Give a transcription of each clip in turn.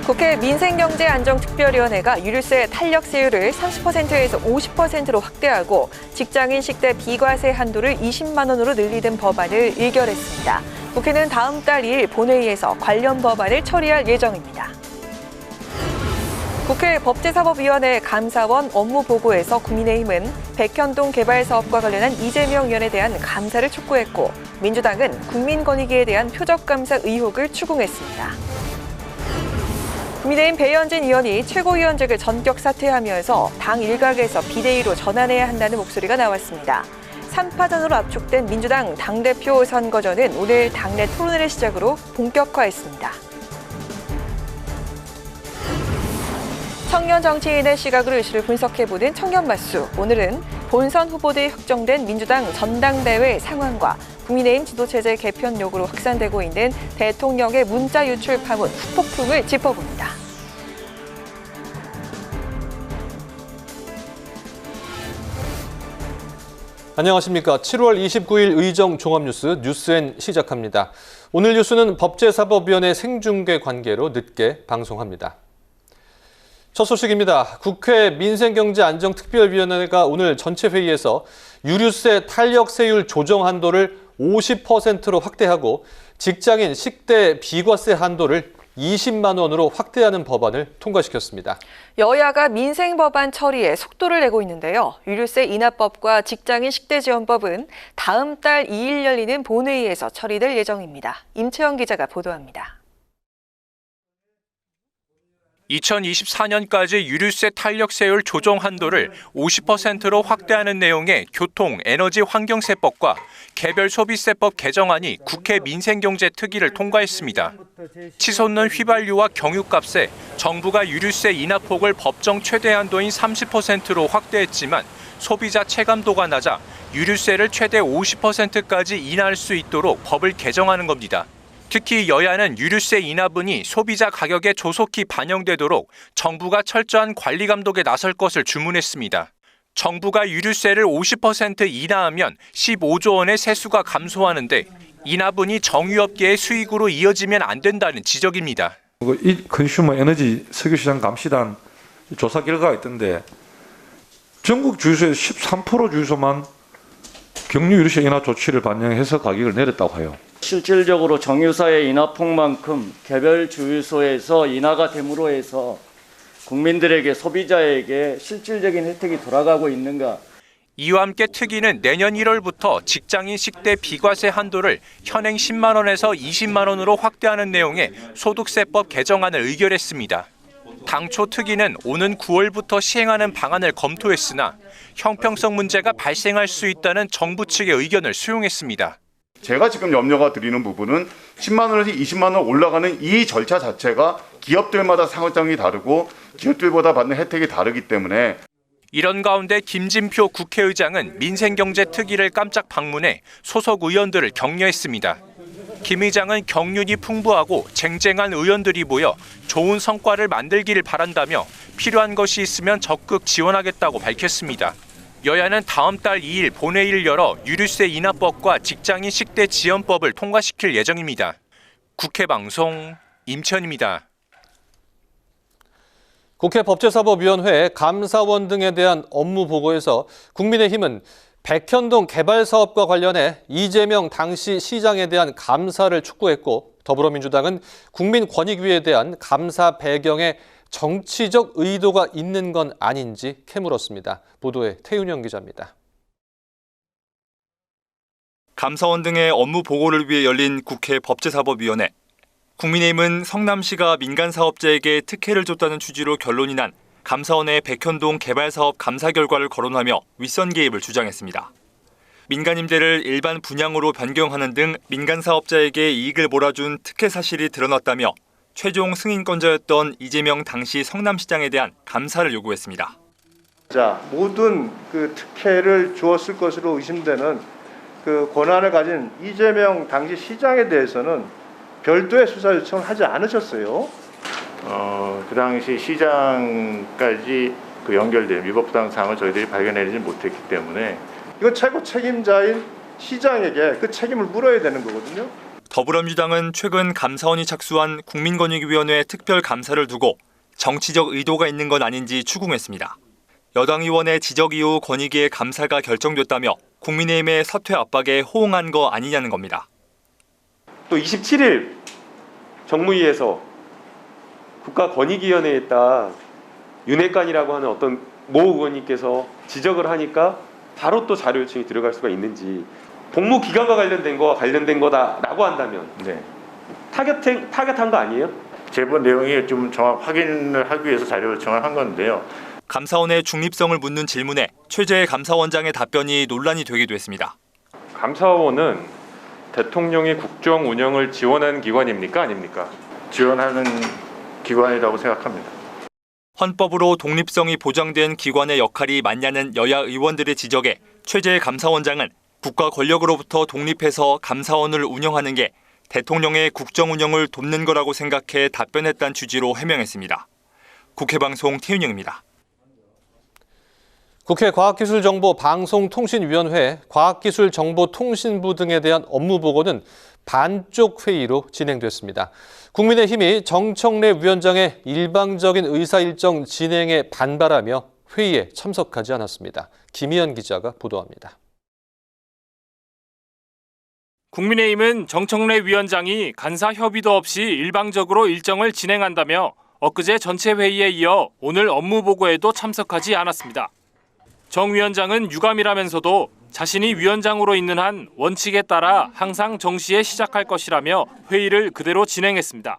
국회 민생경제안정특별위원회가 유류세 탄력세율을 30%에서 50%로 확대하고 직장인 식대 비과세 한도를 20만 원으로 늘리는 법안을 의결했습니다. 국회는 다음 달 2일 본회의에서 관련 법안을 처리할 예정입니다. 국회 법제사법위원회 감사원 업무보고에서 국민의힘은 백현동 개발사업과 관련한 이재명 의원에 대한 감사를 촉구했고 민주당은 국민권익위에 대한 표적감사 의혹을 추궁했습니다. 국민의힘 배현진 의원이 최고위원직을 전격 사퇴하면서 당 일각에서 비대위로 전환해야 한다는 목소리가 나왔습니다. 3파전으로 압축된 민주당 당대표 선거전은 오늘 당내 토론회를 시작으로 본격화했습니다. 청년 정치인의 시각으로 이슈를 분석해보는 청년맞수. 오늘은 본선 후보들이 확정된 민주당 전당대회 상황과 국민의힘 지도체제 개편 요구로 확산되고 있는 대통령의 문자 유출 파문 후폭풍을 짚어봅니다. 안녕하십니까. 7월 29일 의정 종합뉴스 뉴스엔 시작합니다. 오늘 뉴스는 법제사법위원회 생중계 관계로 늦게 방송합니다. 첫 소식입니다. 국회 민생경제안정특별위원회가 오늘 전체 회의에서 유류세 탄력세율 조정 한도를 50%로 확대하고 직장인 식대 비과세 한도를 20만 원으로 확대하는 법안을 통과시켰습니다. 여야가 민생법안 처리에 속도를 내고 있는데요. 유류세 인하법과 직장인 식대지원법은 다음 달 2일 열리는 본회의에서 처리될 예정입니다. 임채영 기자가 보도합니다. 2024년까지 유류세 탄력세율 조정 한도를 50%로 확대하는 내용의 교통, 에너지, 환경세법과 개별소비세법 개정안이 국회 민생경제특위를 통과했습니다. 치솟는 휘발유와 경유값에 정부가 유류세 인하폭을 법정 최대 한도인 30%로 확대했지만 소비자 체감도가 낮아 유류세를 최대 50%까지 인하할 수 있도록 법을 개정하는 겁니다. 특히 여야는 유류세 인하분이 소비자 가격에 조속히 반영되도록 정부가 철저한 관리 감독에 나설 것을 주문했습니다. 정부가 유류세를 50% 인하하면 15조 원의 세수가 감소하는데 인하분이 정유업계의 수익으로 이어지면 안 된다는 지적입니다. 이 컨슈머 에너지 석유시장 감시단 조사 결과가 있던데 전국 주유소의 13% 주유소만 경유 유류세 인하 조치를 반영해서 가격을 내렸다고 해요. 실질적으로 정유사의 인하폭만큼 개별 주유소에서 인하가 됨으로 해서 국민들에게 소비자에게 실질적인 혜택이 돌아가고 있는가. 이와 함께 특위는 내년 1월부터 직장인 식대 비과세 한도를 현행 10만 원에서 20만 원으로 확대하는 내용의 소득세법 개정안을 의결했습니다. 당초 특위는 오는 9월부터 시행하는 방안을 검토했으나 형평성 문제가 발생할 수 있다는 정부 측의 의견을 수용했습니다. 제가 지금 염려가 드리는 부분은 10만 원에서 20만 원 올라가는 이 절차 자체가 기업들마다 상황이 다르고 기업들보다 받는 혜택이 다르기 때문에 이런 가운데 김진표 국회의장은 민생경제특위를 깜짝 방문해 소속 의원들을 격려했습니다. 김 의장은 경륜이 풍부하고 쟁쟁한 의원들이 모여 좋은 성과를 만들기를 바란다며 필요한 것이 있으면 적극 지원하겠다고 밝혔습니다. 여야는 다음 달 2일 본회의를 열어 유류세 인하법과 직장인 식대 지원법을 통과시킬 예정입니다. 국회 방송 임천입니다. 국회 법제사법위원회 감사원 등에 대한 업무 보고에서 국민의힘은 백현동 개발사업과 관련해 이재명 당시 시장에 대한 감사를 촉구했고 더불어민주당은 국민권익위에 대한 감사 배경에 정치적 의도가 있는 건 아닌지 캐물었습니다. 보도에 태윤영 기자입니다. 감사원 등의 업무 보고를 위해 열린 국회 법제사법위원회. 국민의힘은 성남시가 민간사업자에게 특혜를 줬다는 취지로 결론이 난 감사원의 백현동 개발사업 감사 결과를 거론하며 윗선 개입을 주장했습니다. 민간 임대를 일반 분양으로 변경하는 등 민간사업자에게 이익을 몰아준 특혜 사실이 드러났다며 최종 승인권자였던 이재명 당시 성남시장에 대한 감사를 요구했습니다. 모든 특혜를 주었을 것으로 의심되는 권한을 가진 이재명 당시 시장에 대해서는 별도의 수사 요청을 하지 않으셨어요. 그 당시 시장까지 그 연결된 위법부당 사항을 저희들이 발견해내지 못했기 때문에 이건 최고 책임자인 시장에게 그 책임을 물어야 되는 거거든요. 더불어민주당은 최근 감사원이 착수한 국민권익위원회 특별감사를 두고 정치적 의도가 있는 건 아닌지 추궁했습니다. 여당 의원의 지적 이후 권익위의 감사가 결정됐다며 국민의힘의 사퇴 압박에 호응한 거 아니냐는 겁니다. 또 27일 정무위에서 국가권익위원회에 딱 윤핵관이라고 하는 어떤 모 의원님께서 지적을 하니까 바로 또 자료 요청이 들어갈 수가 있는지, 복무 기간과 관련된 거다라고 한다면 타겟한 거 아니에요? 제본 내용이 좀 정확 확인을 하기 위해서 자료 요청을 한 건데요. 감사원의 중립성을 묻는 질문에 최재 감사원장의 답변이 논란이 되기도 했습니다. 감사원은 대통령의 국정 운영을 지원하는 기관입니까? 아닙니까? 지원하는 기관이라고 생각합니다. 헌법으로 독립성이 보장된 기관의 역할이 맞냐는 여야 의원들의 지적에 최재 감사원장은 국가 권력으로부터 독립해서 감사원을 운영하는 게 대통령의 국정 운영을 돕는 거라고 생각해 답변했다는 취지로 해명했습니다. 국회방송 태윤영입니다. 국회 과학기술정보방송통신위원회 과학기술정보통신부 등에 대한 업무보고는 반쪽 회의로 진행됐습니다. 국민의힘이 정청래 위원장의 일방적인 의사일정 진행에 반발하며 회의에 참석하지 않았습니다. 김희연 기자가 보도합니다. 국민의힘은 정청래 위원장이 간사 협의도 없이 일방적으로 일정을 진행한다며 엊그제 전체 회의에 이어 오늘 업무보고에도 참석하지 않았습니다. 정 위원장은 유감이라면서도 자신이 위원장으로 있는 한 원칙에 따라 항상 정시에 시작할 것이라며 회의를 그대로 진행했습니다.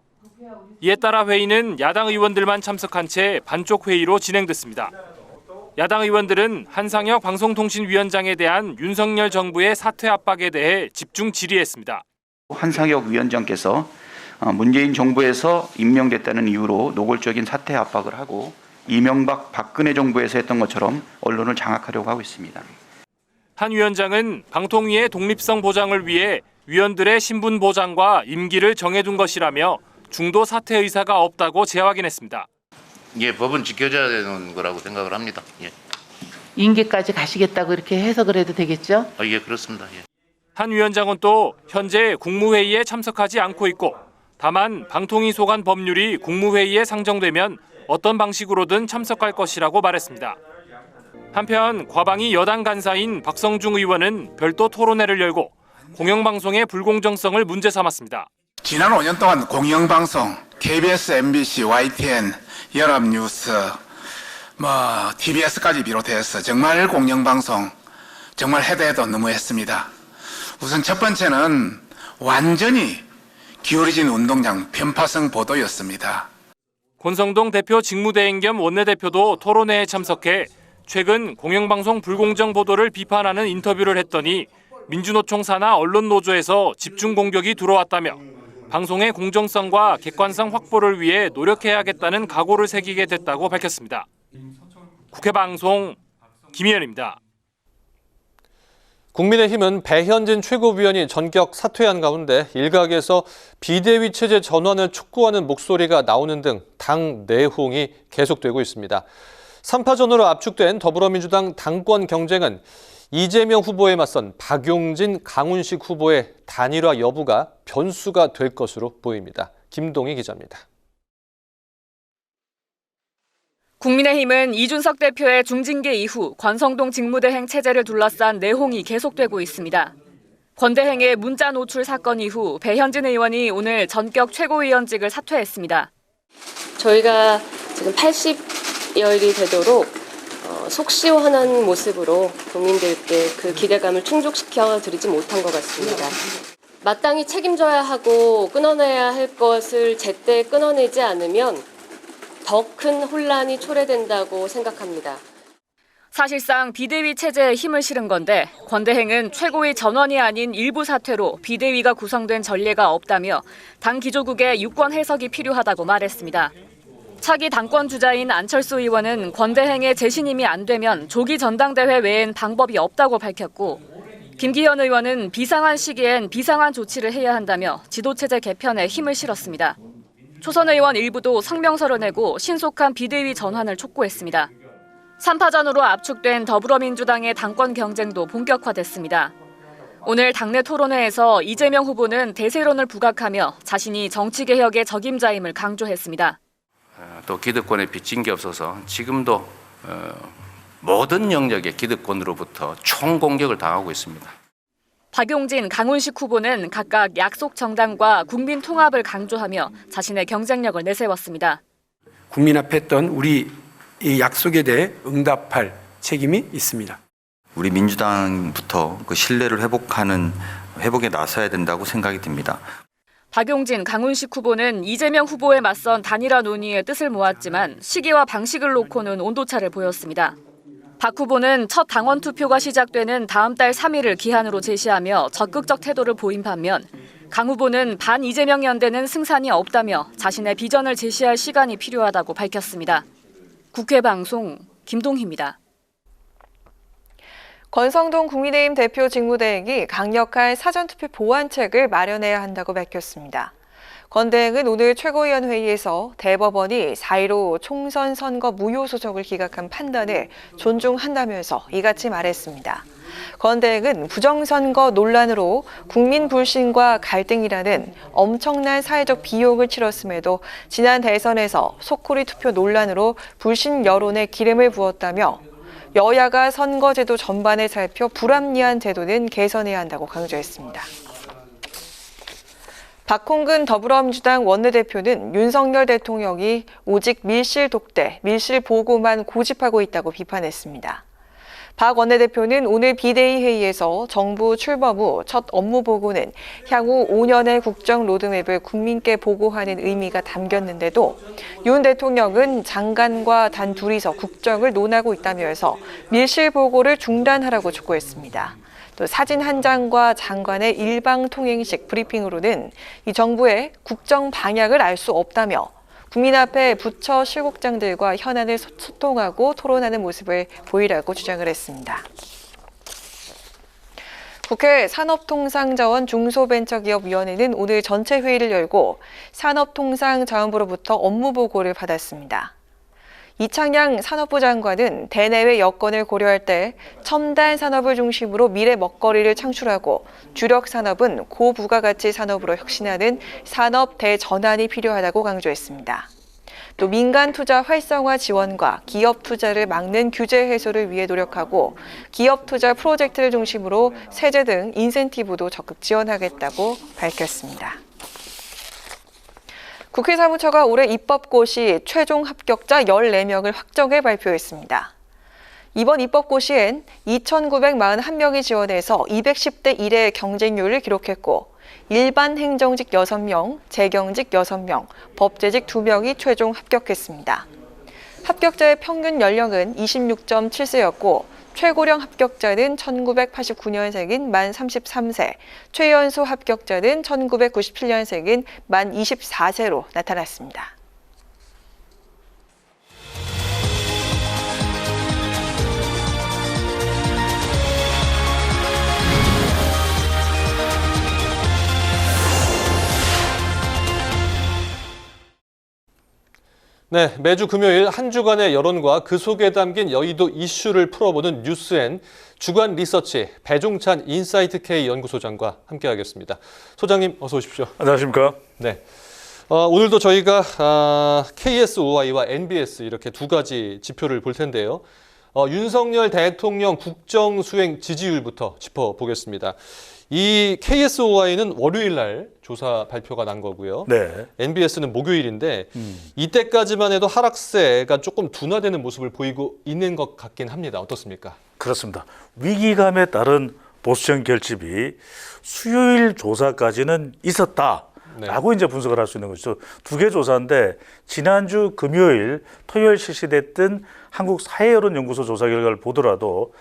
이에 따라 회의는 야당 의원들만 참석한 채 반쪽 회의로 진행됐습니다. 야당 의원들은 한상혁 방송통신위원장에 대한 윤석열 정부의 사퇴 압박에 대해 집중 질의했습니다. 한상혁 위원장께서 문재인 정부에서 임명됐다는 이유로 노골적인 사퇴 압박을 하고 이명박 박근혜 정부에서 했던 것처럼 언론을 장악하려고 하고 있습니다. 한 위원장은 방통위의 독립성 보장을 위해 위원들의 신분 보장과 임기를 정해둔 것이라며 중도 사퇴 의사가 없다고 재확인했습니다. 예, 법은 지켜져야 되는 거라고 생각을 합니다. 예. 임기까지 가시겠다고 이렇게 해석을 해도 되겠죠? 예, 그렇습니다. 예. 한 위원장은 또 현재 국무회의에 참석하지 않고 있고 다만 방통위 소관 법률이 국무회의에 상정되면 어떤 방식으로든 참석할 것이라고 말했습니다. 한편 과방위 여당 간사인 박성중 의원은 별도 토론회를 열고 공영방송의 불공정성을 문제 삼았습니다. 지난 5년 동안 공영방송, KBS, MBC, YTN, 연합뉴스, TBS까지 비롯해서 정말 공영방송 정말 해도 너무했습니다. 우선 첫 번째는 완전히 기울어진 운동장 편파성 보도였습니다. 권성동 대표 직무대행 겸 원내대표도 토론회에 참석해 최근 공영방송 불공정 보도를 비판하는 인터뷰를 했더니 민주노총 산하 언론노조에서 집중 공격이 들어왔다며 방송의 공정성과 객관성 확보를 위해 노력해야겠다는 각오를 새기게 됐다고 밝혔습니다. 국회방송 김희연입니다. 국민의힘은 배현진 최고위원이 전격 사퇴한 가운데 일각에서 비대위 체제 전환을 촉구하는 목소리가 나오는 등 당 내홍이 계속되고 있습니다. 3파전으로 압축된 더불어민주당 당권 경쟁은 이재명 후보에 맞선 박용진, 강훈식 후보의 단일화 여부가 변수가 될 것으로 보입니다. 김동희 기자입니다. 국민의힘은 이준석 대표의 중징계 이후 권성동 직무대행 체제를 둘러싼 내홍이 계속되고 있습니다. 권대행의 문자 노출 사건 이후 배현진 의원이 오늘 전격 최고위원직을 사퇴했습니다. 저희가 지금 80여일이 되도록 속 시원한 모습으로 국민들께 그 기대감을 충족시켜 드리지 못한 것 같습니다. 마땅히 책임져야 하고 끊어내야 할 것을 제때 끊어내지 않으면 더 큰 혼란이 초래된다고 생각합니다. 사실상 비대위 체제에 힘을 실은 건데 권대행은 최고위 전원이 아닌 일부 사퇴로 비대위가 구성된 전례가 없다며 당 기조국의 유권 해석이 필요하다고 말했습니다. 차기 당권 주자인 안철수 의원은 권대행의 재신임이 안 되면 조기 전당대회 외엔 방법이 없다고 밝혔고 김기현 의원은 비상한 시기엔 비상한 조치를 해야 한다며 지도체제 개편에 힘을 실었습니다. 초선 의원 일부도 성명서를 내고 신속한 비대위 전환을 촉구했습니다. 3파전으로 압축된 더불어민주당의 당권 경쟁도 본격화됐습니다. 오늘 당내 토론회에서 이재명 후보는 대세론을 부각하며 자신이 정치개혁의 적임자임을 강조했습니다. 또 기득권에 빚진 게 없어서 지금도 모든 영역의 기득권으로부터 총공격을 당하고 있습니다. 박용진, 강훈식 후보는 각각 약속 정당과 국민 통합을 강조하며 자신의 경쟁력을 내세웠습니다. 국민 앞에 했던 우리 이 약속에 대해 응답할 책임이 있습니다. 우리 민주당부터 그 신뢰를 회복에 나서야 된다고 생각이 듭니다. 박용진, 강훈식 후보는 이재명 후보에 맞선 단일화 논의에 뜻을 모았지만 시기와 방식을 놓고는 온도차를 보였습니다. 박 후보는 첫 당원 투표가 시작되는 다음 달 3일을 기한으로 제시하며 적극적 태도를 보인 반면 강 후보는 반 이재명 연대는 승산이 없다며 자신의 비전을 제시할 시간이 필요하다고 밝혔습니다. 국회 방송 김동희입니다. 권성동 국민의힘 대표 직무대행이 강력한 사전투표 보완책을 마련해야 한다고 밝혔습니다. 권 대행은 오늘 최고위원회의에서 대법원이 4.15 총선 선거 무효 소속을 기각한 판단을 존중한다면서 이같이 말했습니다. 권 대행은 부정선거 논란으로 국민 불신과 갈등이라는 엄청난 사회적 비용을 치렀음에도 지난 대선에서 속풀이 투표 논란으로 불신 여론에 기름을 부었다며 여야가 선거제도 전반을 살펴 불합리한 제도는 개선해야 한다고 강조했습니다. 박홍근 더불어민주당 원내대표는 윤석열 대통령이 오직 밀실 독대, 밀실 보고만 고집하고 있다고 비판했습니다. 박 원내대표는 오늘 비대위 회의에서 정부 출범 후 첫 업무 보고는 향후 5년의 국정 로드맵을 국민께 보고하는 의미가 담겼는데도 윤 대통령은 장관과 단 둘이서 국정을 논하고 있다면서 밀실 보고를 중단하라고 촉구했습니다. 또 사진 한 장과 장관의 일방통행식 브리핑으로는 이 정부의 국정 방향을 알 수 없다며 국민 앞에 부처 실국장들과 현안을 소통하고 토론하는 모습을 보이라고 주장을 했습니다. 국회 산업통상자원 중소벤처기업위원회는 오늘 전체 회의를 열고 산업통상자원부로부터 업무 보고를 받았습니다. 이창양 산업부 장관은 대내외 여건을 고려할 때 첨단 산업을 중심으로 미래 먹거리를 창출하고 주력 산업은 고부가가치 산업으로 혁신하는 산업 대전환이 필요하다고 강조했습니다. 또 민간 투자 활성화 지원과 기업 투자를 막는 규제 해소를 위해 노력하고 기업 투자 프로젝트를 중심으로 세제 등 인센티브도 적극 지원하겠다고 밝혔습니다. 국회 사무처가 올해 입법고시 최종 합격자 14명을 확정해 발표했습니다. 이번 입법고시엔 2,941명이 지원해서 210대 1의 경쟁률을 기록했고 일반 행정직 6명, 재경직 6명, 법제직 2명이 최종 합격했습니다. 합격자의 평균 연령은 26.7세였고 최고령 합격자는 1989년생인 만 33세, 최연소 합격자는 1997년생인 만 24세로 나타났습니다. 네, 매주 금요일 한 주간의 여론과 그 속에 담긴 여의도 이슈를 풀어보는 뉴스엔 주간 리서치 배종찬 인사이트 K 연구소장과 함께하겠습니다. 소장님 어서 오십시오. 안녕하십니까? 네. 오늘도 저희가 KSOI와 NBS 이렇게 두 가지 지표를 볼 텐데요. 윤석열 대통령 국정 수행 지지율부터 짚어보겠습니다. 이 KSOI는 월요일 날 조사 발표가 난 거고요. 네. NBS는 목요일인데 이때까지만 해도 하락세가 조금 둔화되는 모습을 보이고 있는 것 같긴 합니다. 어떻습니까? 그렇습니다. 위기감에 따른 보수정 결집이 수요일 조사까지는 있었다라고 이제 분석을 할 수 있는 것이죠. 두 개 조사인데 지난주 금요일, 토요일 실시됐던 한국사회여론연구소 조사 결과를 보더라도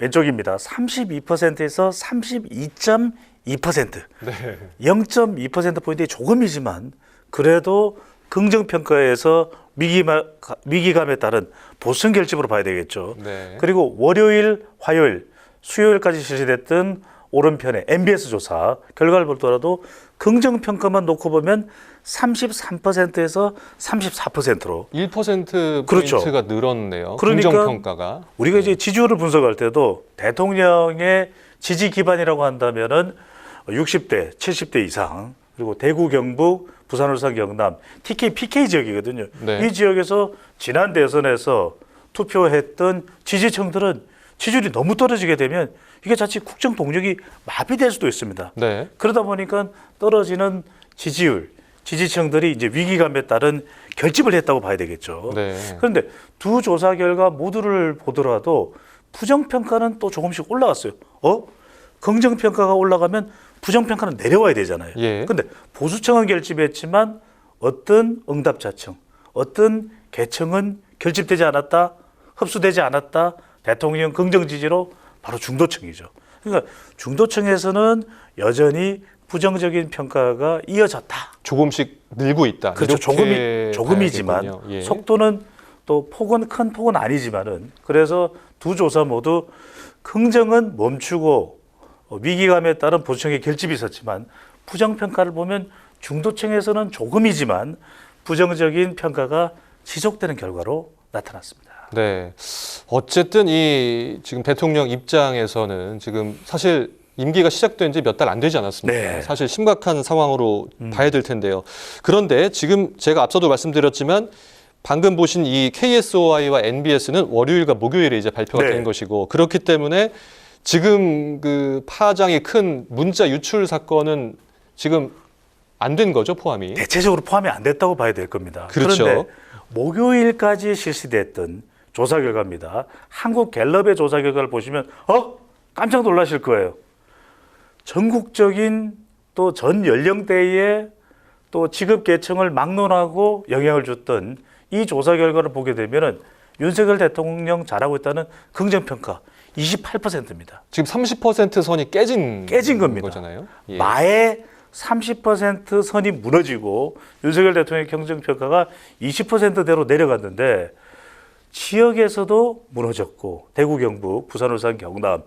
왼쪽입니다. 32%에서 32.2%. 네. 0.2%포인트 조금이지만 그래도 긍정평가에서 위기감에 따른 보수정 결집으로 봐야 되겠죠. 네. 그리고 월요일, 화요일, 수요일까지 실시됐던 오른편의 NBS 조사 결과를 보더라도 긍정평가만 놓고 보면 33%에서 34%로 1% 그렇죠. 포인트가 늘었네요. 그러니까 긍정평가가. 우리가 이제 지지율을 분석할 때도 대통령의 지지 기반이라고 한다면은 60대, 70대 이상 그리고 대구, 경북, 부산, 울산, 경남, TK, PK 지역이거든요. 네. 이 지역에서 지난 대선에서 투표했던 지지층들은 지지율이 너무 떨어지게 되면 이게 자칫 국정 동력이 마비될 수도 있습니다. 네. 그러다 보니까 떨어지는 지지율, 지지층들이 이제 위기감에 따른 결집을 했다고 봐야 되겠죠. 네. 그런데 두 조사 결과 모두를 보더라도 부정평가는 또 조금씩 올라갔어요. 긍정평가가 올라가면 부정평가는 내려와야 되잖아요. 예. 근데 보수층은 결집했지만 어떤 응답자층, 어떤 계층은 결집되지 않았다, 흡수되지 않았다, 대통령 긍정 지지로 바로 중도층이죠. 그러니까 중도층에서는 여전히 부정적인 평가가 이어졌다. 조금씩 늘고 있다. 그렇죠. 이렇게 조금이지만 봐야겠군요. 예. 속도는 또 폭은 큰 폭은 아니지만은 그래서 두 조사 모두 긍정은 멈추고 위기감에 따른 보수층의 결집이 있었지만 부정평가를 보면 중도층에서는 조금이지만 부정적인 평가가 지속되는 결과로 나타났습니다. 네. 어쨌든 이 지금 대통령 입장에서는 지금 사실 임기가 시작된 지 몇 달 안 되지 않았습니까? 네. 사실 심각한 상황으로 봐야 될 텐데요. 그런데 지금 제가 앞서도 말씀드렸지만 방금 보신 이 KSOI와 NBS는 월요일과 목요일에 이제 발표가 네. 된 것이고 그렇기 때문에 지금 그 파장이 큰 문자 유출 사건은 지금 안 된 거죠, 포함이? 대체적으로 포함이 안 됐다고 봐야 될 겁니다. 그렇죠. 그런데 목요일까지 실시됐던 조사 결과입니다. 한국 갤럽의 조사 결과를 보시면 깜짝 놀라실 거예요. 전국적인 또 전 연령대의 또 직업 계층을 막론하고 영향을 줬던 이 조사 결과를 보게 되면은 윤석열 대통령 잘하고 있다는 긍정평가 28%입니다. 지금 30% 선이 깨진 겁니다. 거잖아요. 예. 마의 30% 선이 무너지고 윤석열 대통령의 긍정평가가 20%대로 내려갔는데 지역에서도 무너졌고 대구, 경북, 부산, 울산, 경남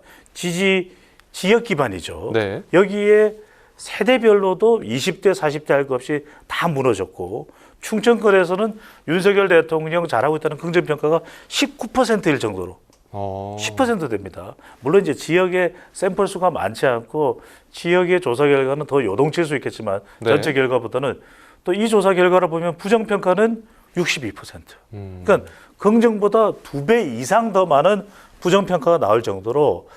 지역 기반이죠. 네. 여기에 세대별로도 20대, 40대 할 것 없이 다 무너졌고 충청권에서는 윤석열 대통령 잘하고 있다는 긍정평가가 19%일 정도로 10% 됩니다. 물론 이제 지역의 샘플 수가 많지 않고 지역의 조사 결과는 더 요동칠 수 있겠지만 네. 전체 결과보다는 또 이 조사 결과를 보면 부정평가는 62%. 그러니까 긍정보다 2배 이상 더 많은 부정평가가 나올 정도로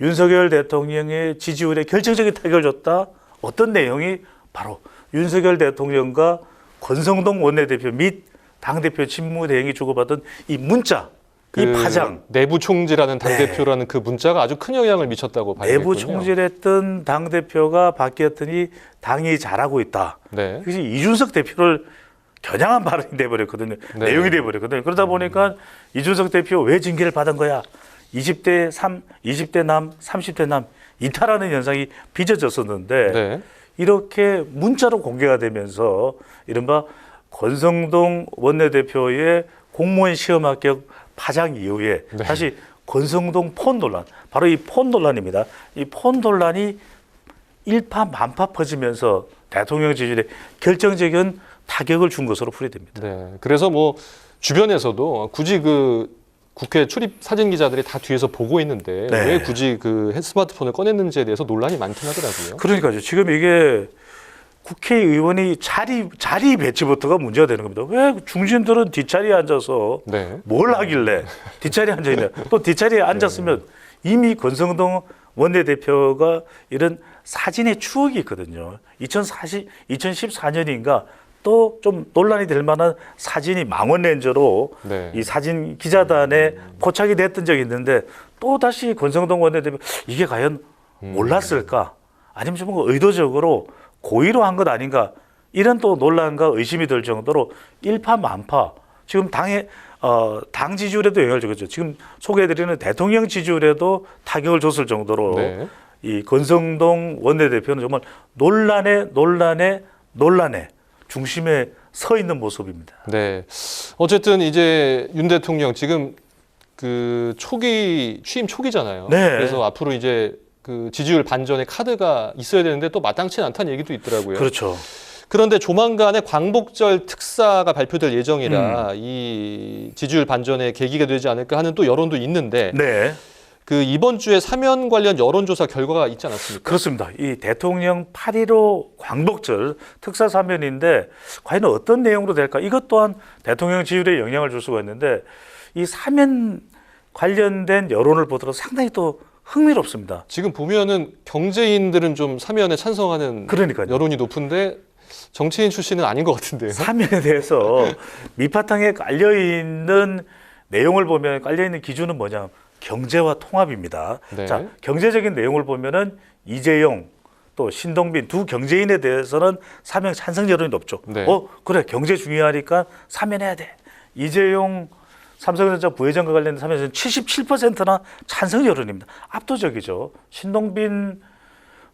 윤석열 대통령의 지지율에 결정적인 타격을 줬다. 어떤 내용이 바로 윤석열 대통령과 권성동 원내대표 및 당대표 직무대행이 주고받은 이 문자, 이 파장. 내부 총질하는 당대표라는 그 문자가 아주 큰 영향을 미쳤다고 봐야겠군요. 내부 총질했던 당대표가 바뀌었더니 당이 잘하고 있다. 네. 그래서 이준석 대표를 겨냥한 발언이 돼버렸거든요. 네. 내용이 돼버렸거든요. 그러다 보니까 이준석 대표 왜 징계를 받은 거야? 20대 남, 30대 남 이탈하는 현상이 빚어졌었는데 네. 이렇게 문자로 공개가 되면서 이른바 권성동 원내대표의 공무원 시험 합격 파장 이후에 네. 다시 권성동 폰 논란, 바로 이 폰 논란입니다. 이 폰 논란이 일파만파 퍼지면서 대통령 지지율에 결정적인 타격을 준 것으로 풀이됩니다. 네. 그래서 뭐 주변에서도 굳이 그 국회 출입 사진 기자들이 다 뒤에서 보고 있는데 네. 왜 굳이 그 스마트폰을 꺼냈는지에 대해서 논란이 많긴 하더라고요. 그러니까요. 지금 이게 국회의원이 자리 배치부터가 문제가 되는 겁니다. 왜 중진들은 뒷자리에 앉아서 네. 뭘 하길래 뒷자리에 앉아 있냐? 또 뒷자리에 앉았으면 이미 권성동 원내대표가 이런 사진의 추억이 있거든요. 2014년인가 또 좀 논란이 될 만한 사진이 망원렌즈로 네. 이 사진 기자단에 포착이 됐던 적이 있는데 또 다시 권성동 원내대표 이게 과연 몰랐을까? 아니면 좀 의도적으로 고의로 한 것 아닌가? 이런 또 논란과 의심이 들 정도로 일파만파 지금 당 지지율에도 영향을 주겠죠. 지금 소개해드리는 대통령 지지율에도 타격을 줬을 정도로 네. 이 권성동 원내대표는 정말 논란의 중심에 서 있는 모습입니다. 네. 어쨌든 이제 윤 대통령 지금 그 취임 초기잖아요. 네. 그래서 앞으로 이제 그 지지율 반전의 카드가 있어야 되는데 또 마땅치 않다는 얘기도 있더라고요. 그렇죠. 그런데 조만간에 광복절 특사가 발표될 예정이라 이 지지율 반전의 계기가 되지 않을까 하는 또 여론도 있는데 네. 그 이번 주에 사면 관련 여론조사 결과가 있지 않았습니까? 그렇습니다. 이 대통령 8.15 광복절 특사 사면인데 과연 어떤 내용으로 될까? 이것 또한 대통령 지지율에 영향을 줄 수가 있는데 이 사면 관련된 여론을 보더라도 상당히 또 흥미롭습니다. 지금 보면은 경제인들은 좀 사면에 찬성하는 그러니까요. 여론이 높은데 정치인 출신은 아닌 것 같은데요. 사면에 대해서 밑바탕에 깔려있는 내용을 보면 깔려있는 기준은 뭐냐? 경제와 통합입니다. 네. 자, 경제적인 내용을 보면은 이재용 또 신동빈 두 경제인에 대해서는 사면 찬성 여론이 높죠. 네. 그래 경제 중요하니까 사면해야 돼. 이재용 삼성전자 부회장과 관련된 사면에서는 77%나 찬성 여론입니다. 압도적이죠. 신동빈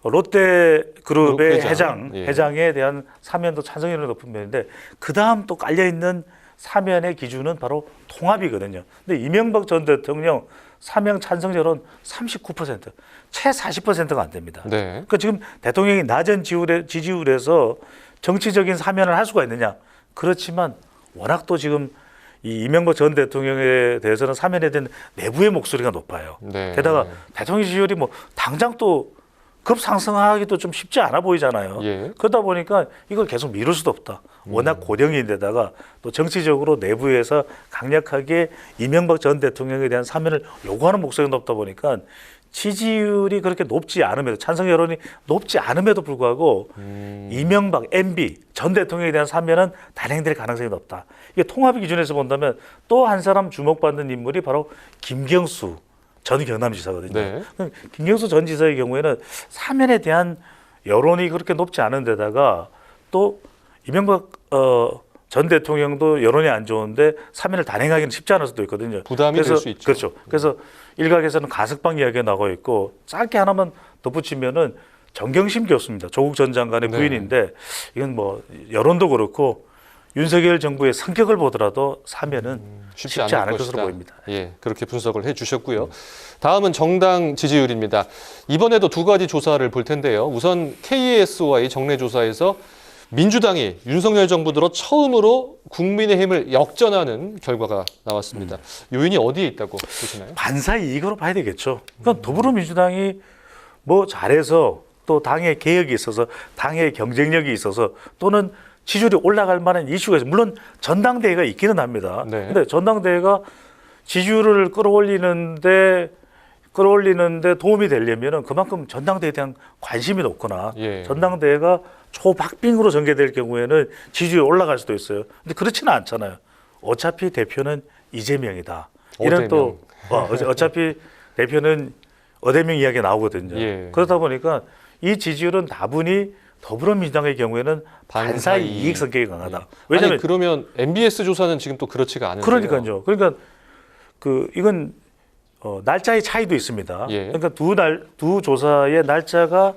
롯데그룹의 회장에 대한 사면도 찬성 여론이 높은 편인데 그 다음 또 깔려 있는 사면의 기준은 바로 통합이거든요. 근데 이명박 전 대통령 사면 찬성 여론 39%, 채 40%가 안 됩니다. 네. 그러니까 지금 대통령이 낮은 지지율에서 정치적인 사면을 할 수가 있느냐? 그렇지만 워낙 또 지금 이 이명박 전 대통령에 대해서는 사면에 대한 내부의 목소리가 높아요. 네. 게다가 대통령 지지율이 뭐 당장 또 급상승하기도 좀 쉽지 않아 보이잖아요. 예. 그러다 보니까 이걸 계속 미룰 수도 없다. 워낙 고령인데다가 또 정치적으로 내부에서 강력하게 이명박 전 대통령에 대한 사면을 요구하는 목소리가 높다 보니까 지지율이 그렇게 높지 않음에도 찬성 여론이 높지 않음에도 불구하고 이명박 MB 전 대통령에 대한 사면은 단행될 가능성이 높다. 이게 통합의 기준에서 본다면 또 한 사람 주목받는 인물이 바로 김경수 전 경남지사거든요. 네. 김경수 전 지사의 경우에는 사면에 대한 여론이 그렇게 높지 않은 데다가 또 이명박 전 대통령도 여론이 안 좋은데 사면을 단행하기는 쉽지 않을 수도 있거든요. 부담이 될 수 있죠. 그렇죠. 그래서 일각에서는 가석방 이야기가 나오고 있고 짧게 하나만 덧붙이면은 정경심 교수입니다. 조국 전 장관의 부인인데 이건 뭐 여론도 그렇고 윤석열 정부의 성격을 보더라도 사면은 쉽지 않을 것으로 보입니다. 예, 그렇게 분석을 해주셨고요. 다음은 정당 지지율입니다. 이번에도 두 가지 조사를 볼 텐데요. 우선 KSOI 정례 조사에서 민주당이 윤석열 정부 들어 처음으로 국민의힘을 역전하는 결과가 나왔습니다. 요인이 어디에 있다고 보시나요? 반사 이익으로 봐야 되겠죠. 그러니까 더불어민주당이 뭐 잘해서 또 당의 개혁이 있어서 당의 경쟁력이 있어서 또는 지지율이 올라갈 만한 이슈가 있어요. 물론 전당대회가 있기는 합니다. 그런데 전당대회가 지지율을 끌어올리는데 도움이 되려면 그만큼 전당대회에 대한 관심이 높거나 전당대회가 초박빙으로 전개될 경우에는 지지율이 올라갈 수도 있어요. 근데 그렇지는 않잖아요. 어차피 대표는 이재명이다. 이런 또 어차피 대표는 어대명 이야기가 나오거든요. 그러다 보니까 이 지지율은 다분히 더불어민주당의 경우에는 반사 이익 성격이 강하다. 왜냐하면 그러면 MBS 조사는 지금 또 그렇지가 않은데요. 그러니까요. 그러니까 이건 날짜의 차이도 있습니다. 그러니까 두 조사의 날짜가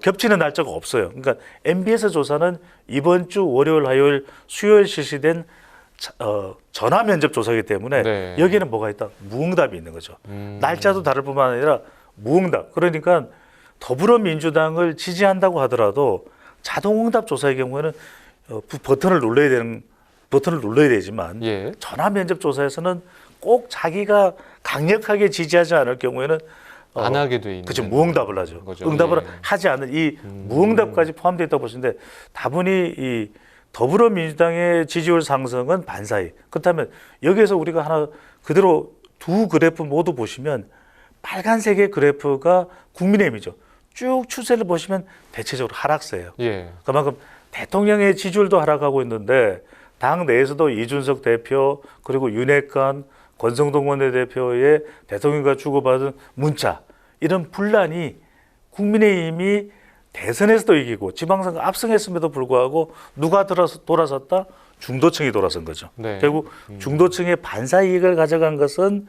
겹치는 날짜가 없어요. 그러니까 MBS 조사는 이번 주 월요일, 화요일, 수요일 실시된 전화 면접 조사이기 때문에 여기에는 뭐가 있다? 무응답이 있는 거죠. 날짜도 다를 뿐만 아니라 무응답. 그러니까 더불어민주당을 지지한다고 하더라도 자동응답 조사의 경우에는 버튼을 눌러야 되지만 전화 면접 조사에서는 꼭 자기가 강력하게 지지하지 않을 경우에는 안 하게 돼 있는 그렇죠. 무응답을 하죠. 거죠. 응답을 하지 않는 이 무응답까지 포함되어 있다고 보시는데 다분히 이 더불어민주당의 지지율 상승은 반사이. 그렇다면 여기에서 우리가 하나 그대로 두 그래프 모두 보시면 빨간색의 그래프가 국민의힘이죠. 쭉 추세를 보시면 대체적으로 하락세예요. 그만큼 대통령의 지지율도 하락하고 있는데 당 내에서도 이준석 대표 그리고 윤핵관 권성동 원내대표의 대통령과 주고받은 문자 이런 분란이 국민의힘이 대선에서도 이기고 지방선거 압승했음에도 불구하고 누가 돌아섰다? 중도층이 돌아선 거죠. 결국 중도층의 반사 이익을 가져간 것은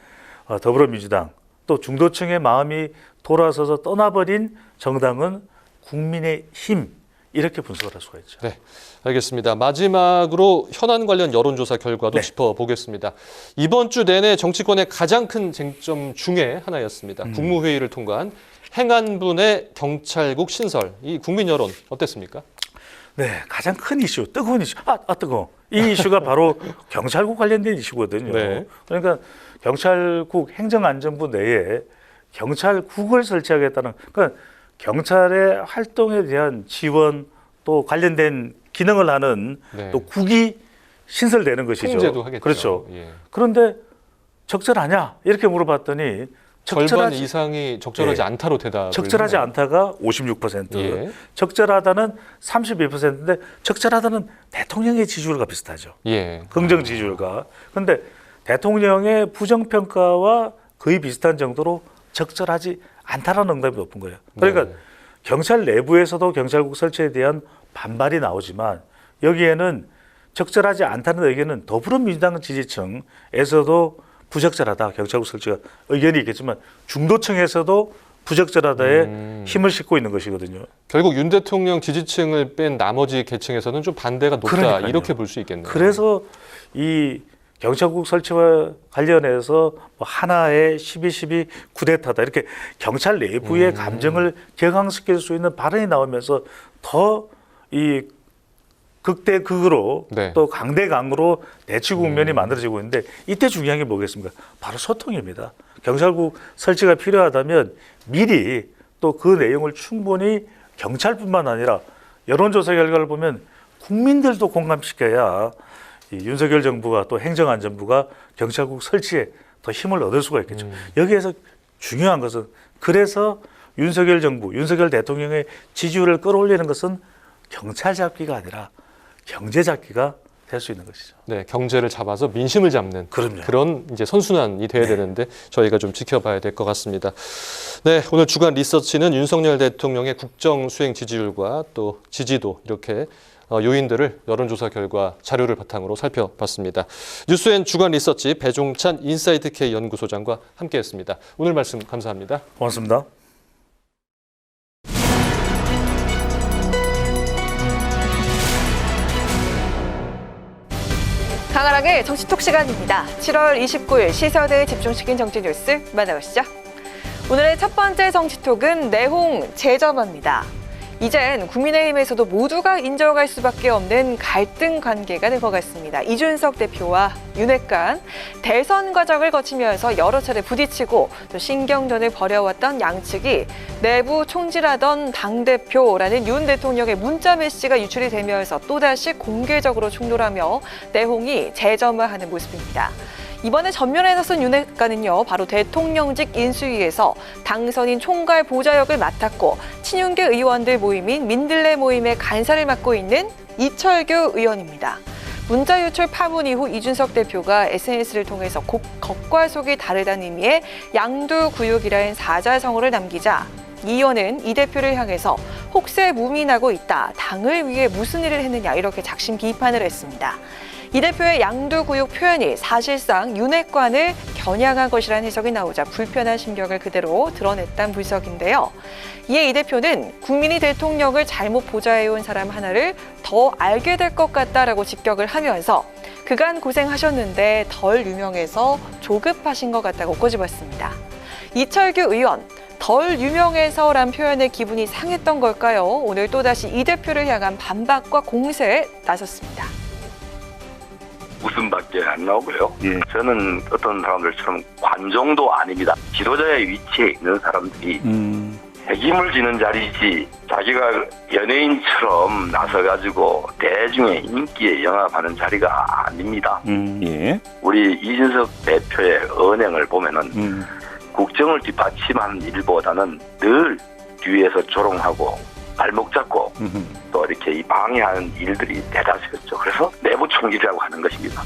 더불어민주당 또 중도층의 마음이 돌아서서 떠나버린 정당은 국민의힘 이렇게 분석을 할 수가 있죠. 네, 알겠습니다. 마지막으로 현안 관련 여론조사 결과도 짚어보겠습니다. 이번 주 내내 정치권의 가장 큰 쟁점 중에 하나였습니다. 국무회의를 통과한 행안부의 경찰국 신설. 이 국민 여론 어땠습니까? 네, 가장 큰 이슈, 뜨거운 이슈. 뜨거워. 이 이슈가 바로 경찰국 관련된 이슈거든요. 네. 그러니까 경찰국 행정안전부 내에 경찰국을 설치하겠다는, 그러니까 경찰의 활동에 대한 지원 또 관련된 기능을 하는 네. 또 국이 신설되는 것이죠. 통제도 하겠죠. 그렇죠. 예. 그런데 적절하냐 이렇게 물어봤더니 절반 이상이 적절하지 않다로 대답을 적절하지 했네요. 않다가 56%, 예. 적절하다는 32%인데 적절하다는 대통령의 지지율과 비슷하죠. 예. 긍정 지지율과. 그런데 대통령의 부정평가와 거의 비슷한 정도로 적절하지 않다라는 응답이 높은 거예요. 그러니까 네. 경찰 내부에서도 경찰국 설치에 대한 반발이 나오지만 여기에는 적절하지 않다는 의견은 더불어민주당 지지층에서도 부적절하다, 경찰국 설치가 의견이 있겠지만 중도층에서도 부적절하다에 힘을 싣고 있는 것이거든요. 결국 윤 대통령 지지층을 뺀 나머지 계층에서는 좀 반대가 높다, 그러니까요. 이렇게 볼 수 있겠네요. 그래서 이 경찰국 설치와 관련해서 뭐 하나의 12.12 쿠데타다 이렇게 경찰 내부의 감정을 격앙시킬 수 있는 발언이 나오면서 더 이 극대극으로 네. 또 강대강으로 대치 국면이 만들어지고 있는데 이때 중요한 게 뭐겠습니까? 바로 소통입니다. 경찰국 설치가 필요하다면 미리 또 그 내용을 충분히 경찰뿐만 아니라 여론조사 결과를 보면 국민들도 공감시켜야 이 윤석열 정부가 또 행정안전부가 경찰국 설치에 더 힘을 얻을 수가 있겠죠. 여기에서 중요한 것은 그래서 윤석열 정부, 윤석열 대통령의 지지율을 끌어올리는 것은 경찰 잡기가 아니라 경제 잡기가 될 수 있는 것이죠. 네, 경제를 잡아서 민심을 잡는 그럼요. 그런 이제 선순환이 돼야 되는데 저희가 좀 지켜봐야 될 것 같습니다. 네, 오늘 주간 리서치는 윤석열 대통령의 국정 수행 지지율과 또 지지도 이렇게 요인들을 여론조사 결과 자료를 바탕으로 살펴봤습니다. 뉴스엔 주간 리서치 배종찬 인사이트 K 연구소장과 함께했습니다. 오늘 말씀 감사합니다. 고맙습니다. 강하랑의 정치톡 시간입니다. 7월 29일 시선을 집중시킨 정치 뉴스 만나보시죠. 오늘의 첫 번째 정치톡은 내홍 재점화입니다. 이젠 국민의힘에서도 모두가 인정할 수밖에 없는 갈등 관계가 된 것 같습니다. 이준석 대표와 윤핵관, 대선 과정을 거치면서 여러 차례 부딪히고 또 신경전을 벌여왔던 양측이 내부 총질하던 당대표라는 윤 대통령의 문자 메시지가 유출이 되면서 또다시 공개적으로 충돌하며 내홍이 재점화하는 모습입니다. 이번에 전면에 나선 윤핵관은요, 바로 대통령직 인수위에서 당선인 총괄 보좌역을 맡았고 친윤계 의원들 모임인 민들레 모임의 간사를 맡고 있는 이철규 의원입니다. 문자 유출 파문 이후 이준석 대표가 SNS를 통해서 겉과 속이 다르다는 의미의 양두구육이라는 사자성어를 남기자 이 의원은 이 대표를 향해서 혹세 무민하고 있다. 당을 위해 무슨 일을 했느냐 이렇게 작심 비판을 했습니다. 이 대표의 양두구육 표현이 사실상 윤핵관을 겨냥한 것이라는 해석이 나오자 불편한 심경을 그대로 드러냈다는 분석인데요. 이에 이 대표는 국민이 대통령을 잘못 보좌해온 사람 하나를 더 알게 될 것 같다라고 직격을 하면서 그간 고생하셨는데 덜 유명해서 조급하신 것 같다고 꼬집었습니다. 이철규 의원, 덜 유명해서란 표현에 기분이 상했던 걸까요? 오늘 또다시 이 대표를 향한 반박과 공세에 나섰습니다. 웃음밖에 안 나오고요. 저는 어떤 사람들처럼 관종도 아닙니다. 지도자의 위치에 있는 사람들이 책임을 지는 자리지 자기가 연예인처럼 나서가지고 대중의 인기에 영합하는 자리가 아닙니다. 우리 이준석 대표의 언행을 보면은 국정을 뒷받침하는 일보다는 늘 뒤에서 조롱하고 발목 잡고 또 이렇게 방해하는 일들이 대다수였죠. 그래서 내부 총질이라고 하는 것입니다.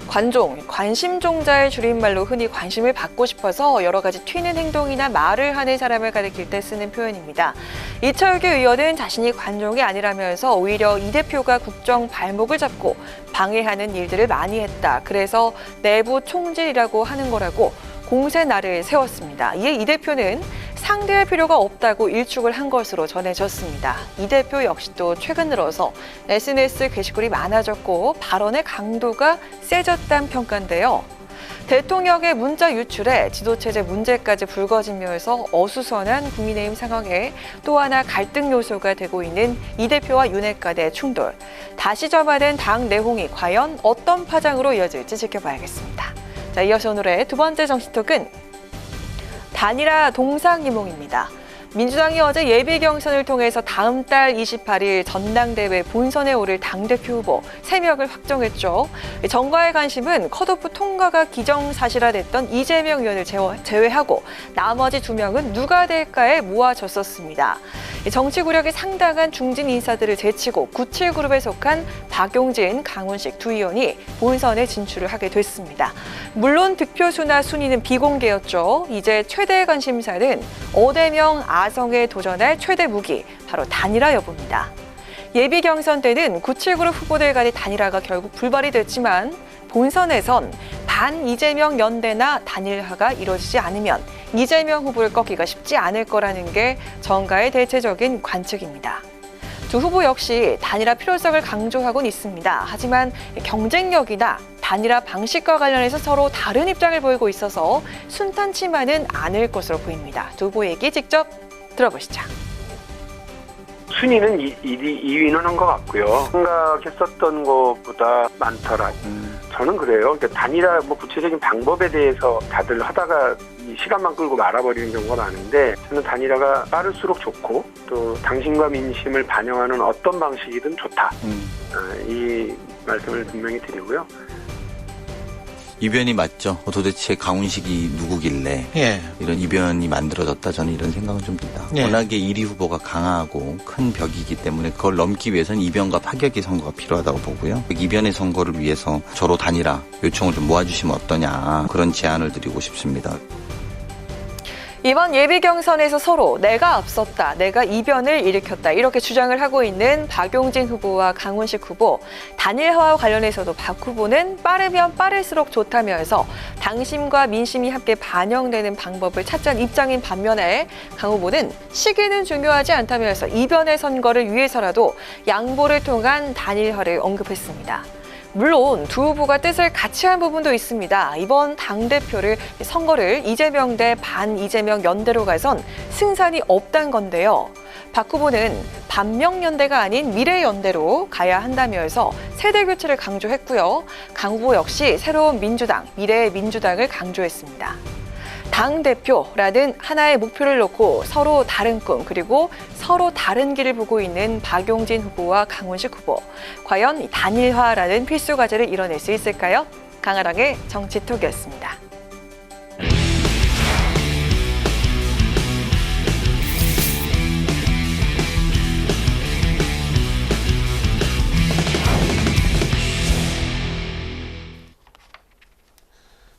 관종, 관심종자의 줄임말로 흔히 관심을 받고 싶어서 여러 가지 튀는 행동이나 말을 하는 사람을 가리킬 때 쓰는 표현입니다. 이철규 의원은 자신이 관종이 아니라면서 오히려 이 대표가 국정 발목을 잡고 방해하는 일들을 많이 했다. 그래서 내부 총질이라고 하는 거라고 공세날을 세웠습니다. 이에 이 대표는 상대할 필요가 없다고 일축을 한 것으로 전해졌습니다. 이 대표 역시 또 최근 들어서 SNS 게시글이 많아졌고 발언의 강도가 세졌다는 평가인데요. 대통령의 문자 유출에 지도체제 문제까지 불거지면서 어수선한 국민의힘 상황에 또 하나 갈등 요소가 되고 있는 이 대표와 윤핵 간의 충돌. 다시 점화된 당 내홍이 과연 어떤 파장으로 이어질지 지켜봐야겠습니다. 자, 이어서 오늘의 두 번째 정치톡은 단일화 동상이몽입니다. 민주당이 어제 예비 경선을 통해서 다음 달 28일 전당대회 본선에 오를 당대표 후보 3명을 확정했죠. 정가의 관심은 컷오프 통과가 기정사실화됐던 이재명 의원을 제외하고 나머지 2명은 누가 될까에 모아졌었습니다. 정치 구력이 상당한 중진 인사들을 제치고 97그룹에 속한 박용진, 강훈식 두 의원이 본선에 진출을 하게 됐습니다. 물론 득표수나 순위는 비공개였죠. 이제 최대 관심사는 어대명 아성에 도전할 최대 무기, 바로 단일화 여부입니다. 예비 경선 때는 97그룹 후보들 간의 단일화가 결국 불발이 됐지만 본선에선 반 이재명 연대나 단일화가 이뤄지지 않으면 이재명 후보를 꺾기가 쉽지 않을 거라는 게 정가의 대체적인 관측입니다. 두 후보 역시 단일화 필요성을 강조하고는 있습니다. 하지만 경쟁력이나 단일화 방식과 관련해서 서로 다른 입장을 보이고 있어서 순탄치만은 않을 것으로 보입니다. 두 후보 얘기 직접 들어보시죠. 순위는 2위는 한 것 같고요. 생각했었던 것보다 많더라. 저는 그래요. 그러니까 단일화 구체적인 방법에 대해서 다들 하다가 시간만 끌고 말아버리는 경우가 많은데 저는 단일화가 빠를수록 좋고 또 당신과 민심을 반영하는 어떤 방식이든 좋다. 이 말씀을 분명히 드리고요. 이변이 맞죠. 도대체 강훈식이 누구길래 이런 이변이 만들어졌다. 저는 이런 생각은 좀 듭니다. 워낙에 1위 후보가 강하고 큰 벽이기 때문에 그걸 넘기 위해서는 이변과 파격의 선거가 필요하다고 보고요. 이변의 선거를 위해서 저로 단일화 요청을 좀 모아주시면 어떠냐, 그런 제안을 드리고 싶습니다. 이번 예비 경선에서 서로 내가 앞섰다, 내가 이변을 일으켰다 이렇게 주장을 하고 있는 박용진 후보와 강훈식 후보. 단일화와 관련해서도 박 후보는 빠르면 빠를수록 좋다면서 당심과 민심이 함께 반영되는 방법을 찾자는 입장인 반면에 강 후보는 시기는 중요하지 않다면서 이변의 선거를 위해서라도 양보를 통한 단일화를 언급했습니다. 물론 두 후보가 뜻을 같이 한 부분도 있습니다. 이번 당대표를 선거를 이재명 대 반 이재명 연대로 가선 승산이 없단 건데요. 박 후보는 반명연대가 아닌 미래연대로 가야 한다면서 세대교체를 강조했고요. 강 후보 역시 새로운 민주당, 미래민주당을 강조했습니다. 당대표라는 하나의 목표를 놓고 서로 다른 꿈 그리고 서로 다른 길을 보고 있는 박용진 후보와 강훈식 후보. 과연 단일화라는 필수 과제를 이뤄낼 수 있을까요? 강아랑의 정치톡이었습니다.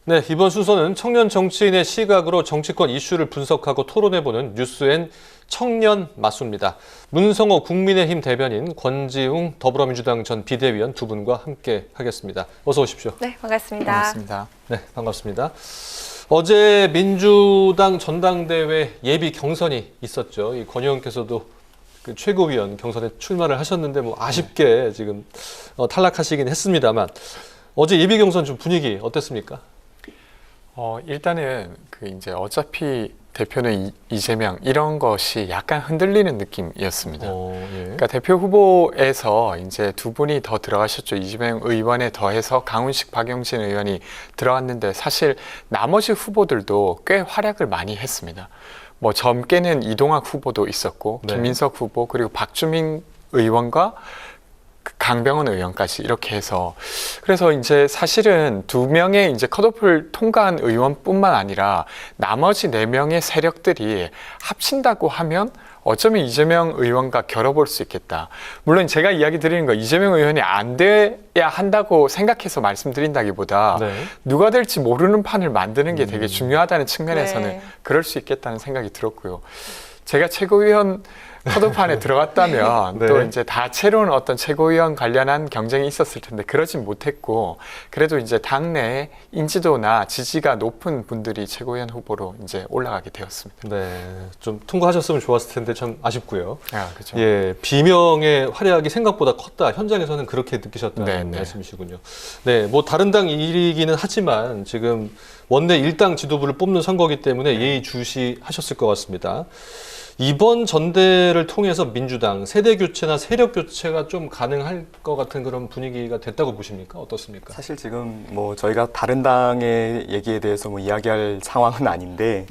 네, 이번 순서는 청년 정치인의 시각으로 정치권 이슈를 분석하고 토론해보는 뉴스엔 청년 맞수입니다. 문성호 국민의힘 대변인, 권지웅 더불어민주당 전 비대위원 두 분과 함께 하겠습니다. 어서 오십시오. 네, 반갑습니다. 반갑습니다. 네, 반갑습니다. 어제 민주당 전당대회 예비 경선이 있었죠. 이 권 의원께서도 그 최고위원 경선에 출마를 하셨는데 아쉽게 지금 탈락하시긴 했습니다만 어제 예비 경선 좀 분위기 어땠습니까? 일단은 이제 어차피 대표는 이재명 이런 것이 약간 흔들리는 느낌이었습니다. 그러니까 대표 후보에서 이제 두 분이 더 들어가셨죠. 이재명 의원에 더해서 강훈식, 박용진 의원이 들어갔는데 사실 나머지 후보들도 꽤 활약을 많이 했습니다. 젊게는 이동학 후보도 있었고 김민석 후보 그리고 박주민 의원과 강병원 의원까지 이렇게 해서 그래서 이제 사실은 2명의 이제 컷오프를 통과한 의원뿐만 아니라 나머지 4명의 세력들이 합친다고 하면 어쩌면 이재명 의원과 겨뤄볼 수 있겠다. 물론 제가 이야기 드리는 거 이재명 의원이 안 돼야 한다고 생각해서 말씀드린다기보다 누가 될지 모르는 판을 만드는 게 되게 중요하다는 측면에서는 그럴 수 있겠다는 생각이 들었고요. 제가 최고위원 포도판에 들어갔다면 네. 또 이제 다채로운 어떤 최고위원 관련한 경쟁이 있었을 텐데 그러진 못했고 그래도 이제 당내 인지도나 지지가 높은 분들이 최고위원 후보로 이제 올라가게 되었습니다. 네, 좀 통과하셨으면 좋았을 텐데 참 아쉽고요. 아, 그렇죠. 예, 비명의 활약이 생각보다 컸다. 현장에서는 그렇게 느끼셨다는 말씀이시군요. 네, 뭐 다른 당 일이기는 하지만 지금 원내 일당 지도부를 뽑는 선거기 때문에 예의주시하셨을 것 같습니다. 이번 전대를 통해서 민주당 세대 교체나 세력 교체가 좀 가능할 것 같은 그런 분위기가 됐다고 보십니까? 어떻습니까? 사실 지금 뭐 저희가 다른 당의 얘기에 대해서 뭐 이야기할 상황은 아닌데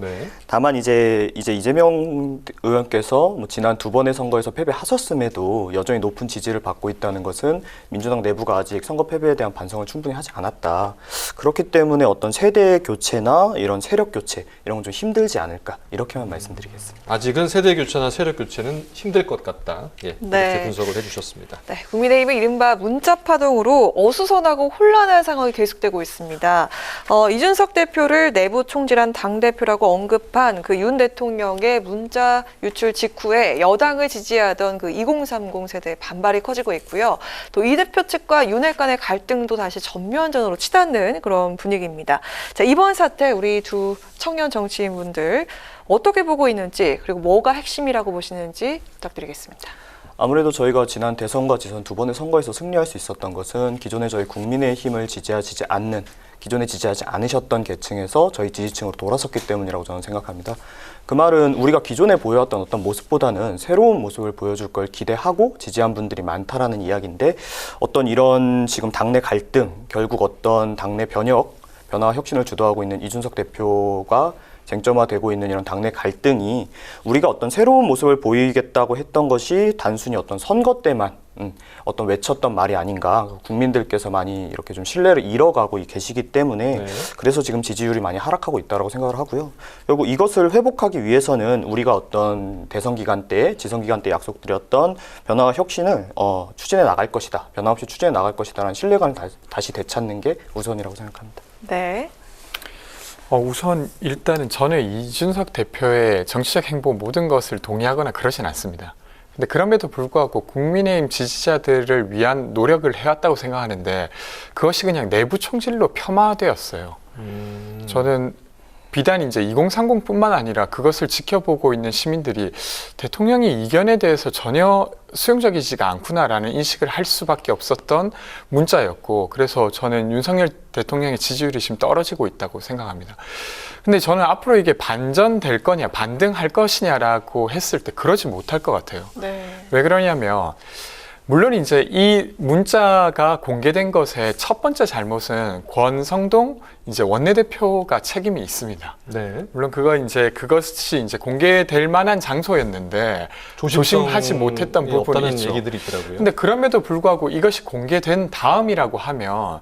다만 이제 이재명 의원께서 뭐 지난 2번의 선거에서 패배하셨음에도 여전히 높은 지지를 받고 있다는 것은 민주당 내부가 아직 선거 패배에 대한 반성을 충분히 하지 않았다. 그렇기 때문에 어떤 세대 교체나 이런 세력 교체 이런 건 좀 힘들지 않을까 이렇게만 말씀드리겠습니다. 아직은 세대 교체나 세력 교체는 힘들 것 같다. 예, 이렇게 분석을 해주셨습니다. 네, 국민의힘은 이른바 문자 파동으로 어수선하고 혼란한 상황이 계속되고 있습니다. 이준석 대표를 내부 총질한 당대표라고 언급한 그 윤 대통령의 문자 유출 직후에 여당을 지지하던 그 2030 세대의 반발이 커지고 있고요. 또 이 대표 측과 윤핵 간의 갈등도 다시 전면전으로 치닫는 그런 분위기입니다. 자, 이번 사태 우리 두 청년 정치인분들 어떻게 보고 있는지 그리고 뭐가 핵심이라고 보시는지 부탁드리겠습니다. 아무래도 저희가 지난 대선과 지선 2번의 선거에서 승리할 수 있었던 것은 기존에 저희 국민의힘을 지지하지 않는 기존에 지지하지 않으셨던 계층에서 저희 지지층으로 돌아섰기 때문이라고 저는 생각합니다. 그 말은 우리가 기존에 보여왔던 어떤 모습보다는 새로운 모습을 보여줄 걸 기대하고 지지한 분들이 많다라는 이야기인데 어떤 이런 지금 당내 갈등, 결국 어떤 당내 변화와 혁신을 주도하고 있는 이준석 대표가 쟁점화되고 있는 이런 당내 갈등이 우리가 어떤 새로운 모습을 보이겠다고 했던 것이 단순히 어떤 선거 때만 어떤 외쳤던 말이 아닌가. 국민들께서 많이 이렇게 좀 신뢰를 잃어가고 계시기 때문에 그래서 지금 지지율이 많이 하락하고 있다고 생각을 하고요. 결국 이것을 회복하기 위해서는 우리가 어떤 대선 기간 때, 지선 기간 때 약속드렸던 변화와 혁신을 추진해 나갈 것이다. 변화 없이 추진해 나갈 것이다라는 신뢰감을 다시 되찾는 게 우선이라고 생각합니다. 네. 우선 일단은 저는 이준석 대표의 정치적 행보 모든 것을 동의하거나 그러진 않습니다. 근데 그럼에도 불구하고 국민의힘 지지자들을 위한 노력을 해왔다고 생각하는데 그것이 그냥 내부 총질로 폄하되었어요. 저는 비단 이제 2030뿐만 아니라 그것을 지켜보고 있는 시민들이 대통령이 이견에 대해서 전혀 수용적이지가 않구나라는 인식을 할 수밖에 없었던 문자였고 그래서 저는 윤석열 대통령의 지지율이 지금 떨어지고 있다고 생각합니다. 근데 저는 앞으로 이게 반전될 거냐 반등할 것이냐라고 했을 때 그러지 못할 것 같아요. 왜 그러냐면 물론 이제 이 문자가 공개된 것의 첫 번째 잘못은 권성동 이제 원내대표가 책임이 있습니다. 물론 그것이 이제 공개될 만한 장소였는데 조심하지 못했던 부분이 있죠. 얘기들이 있더라고요. 근데 그럼에도 불구하고 이것이 공개된 다음이라고 하면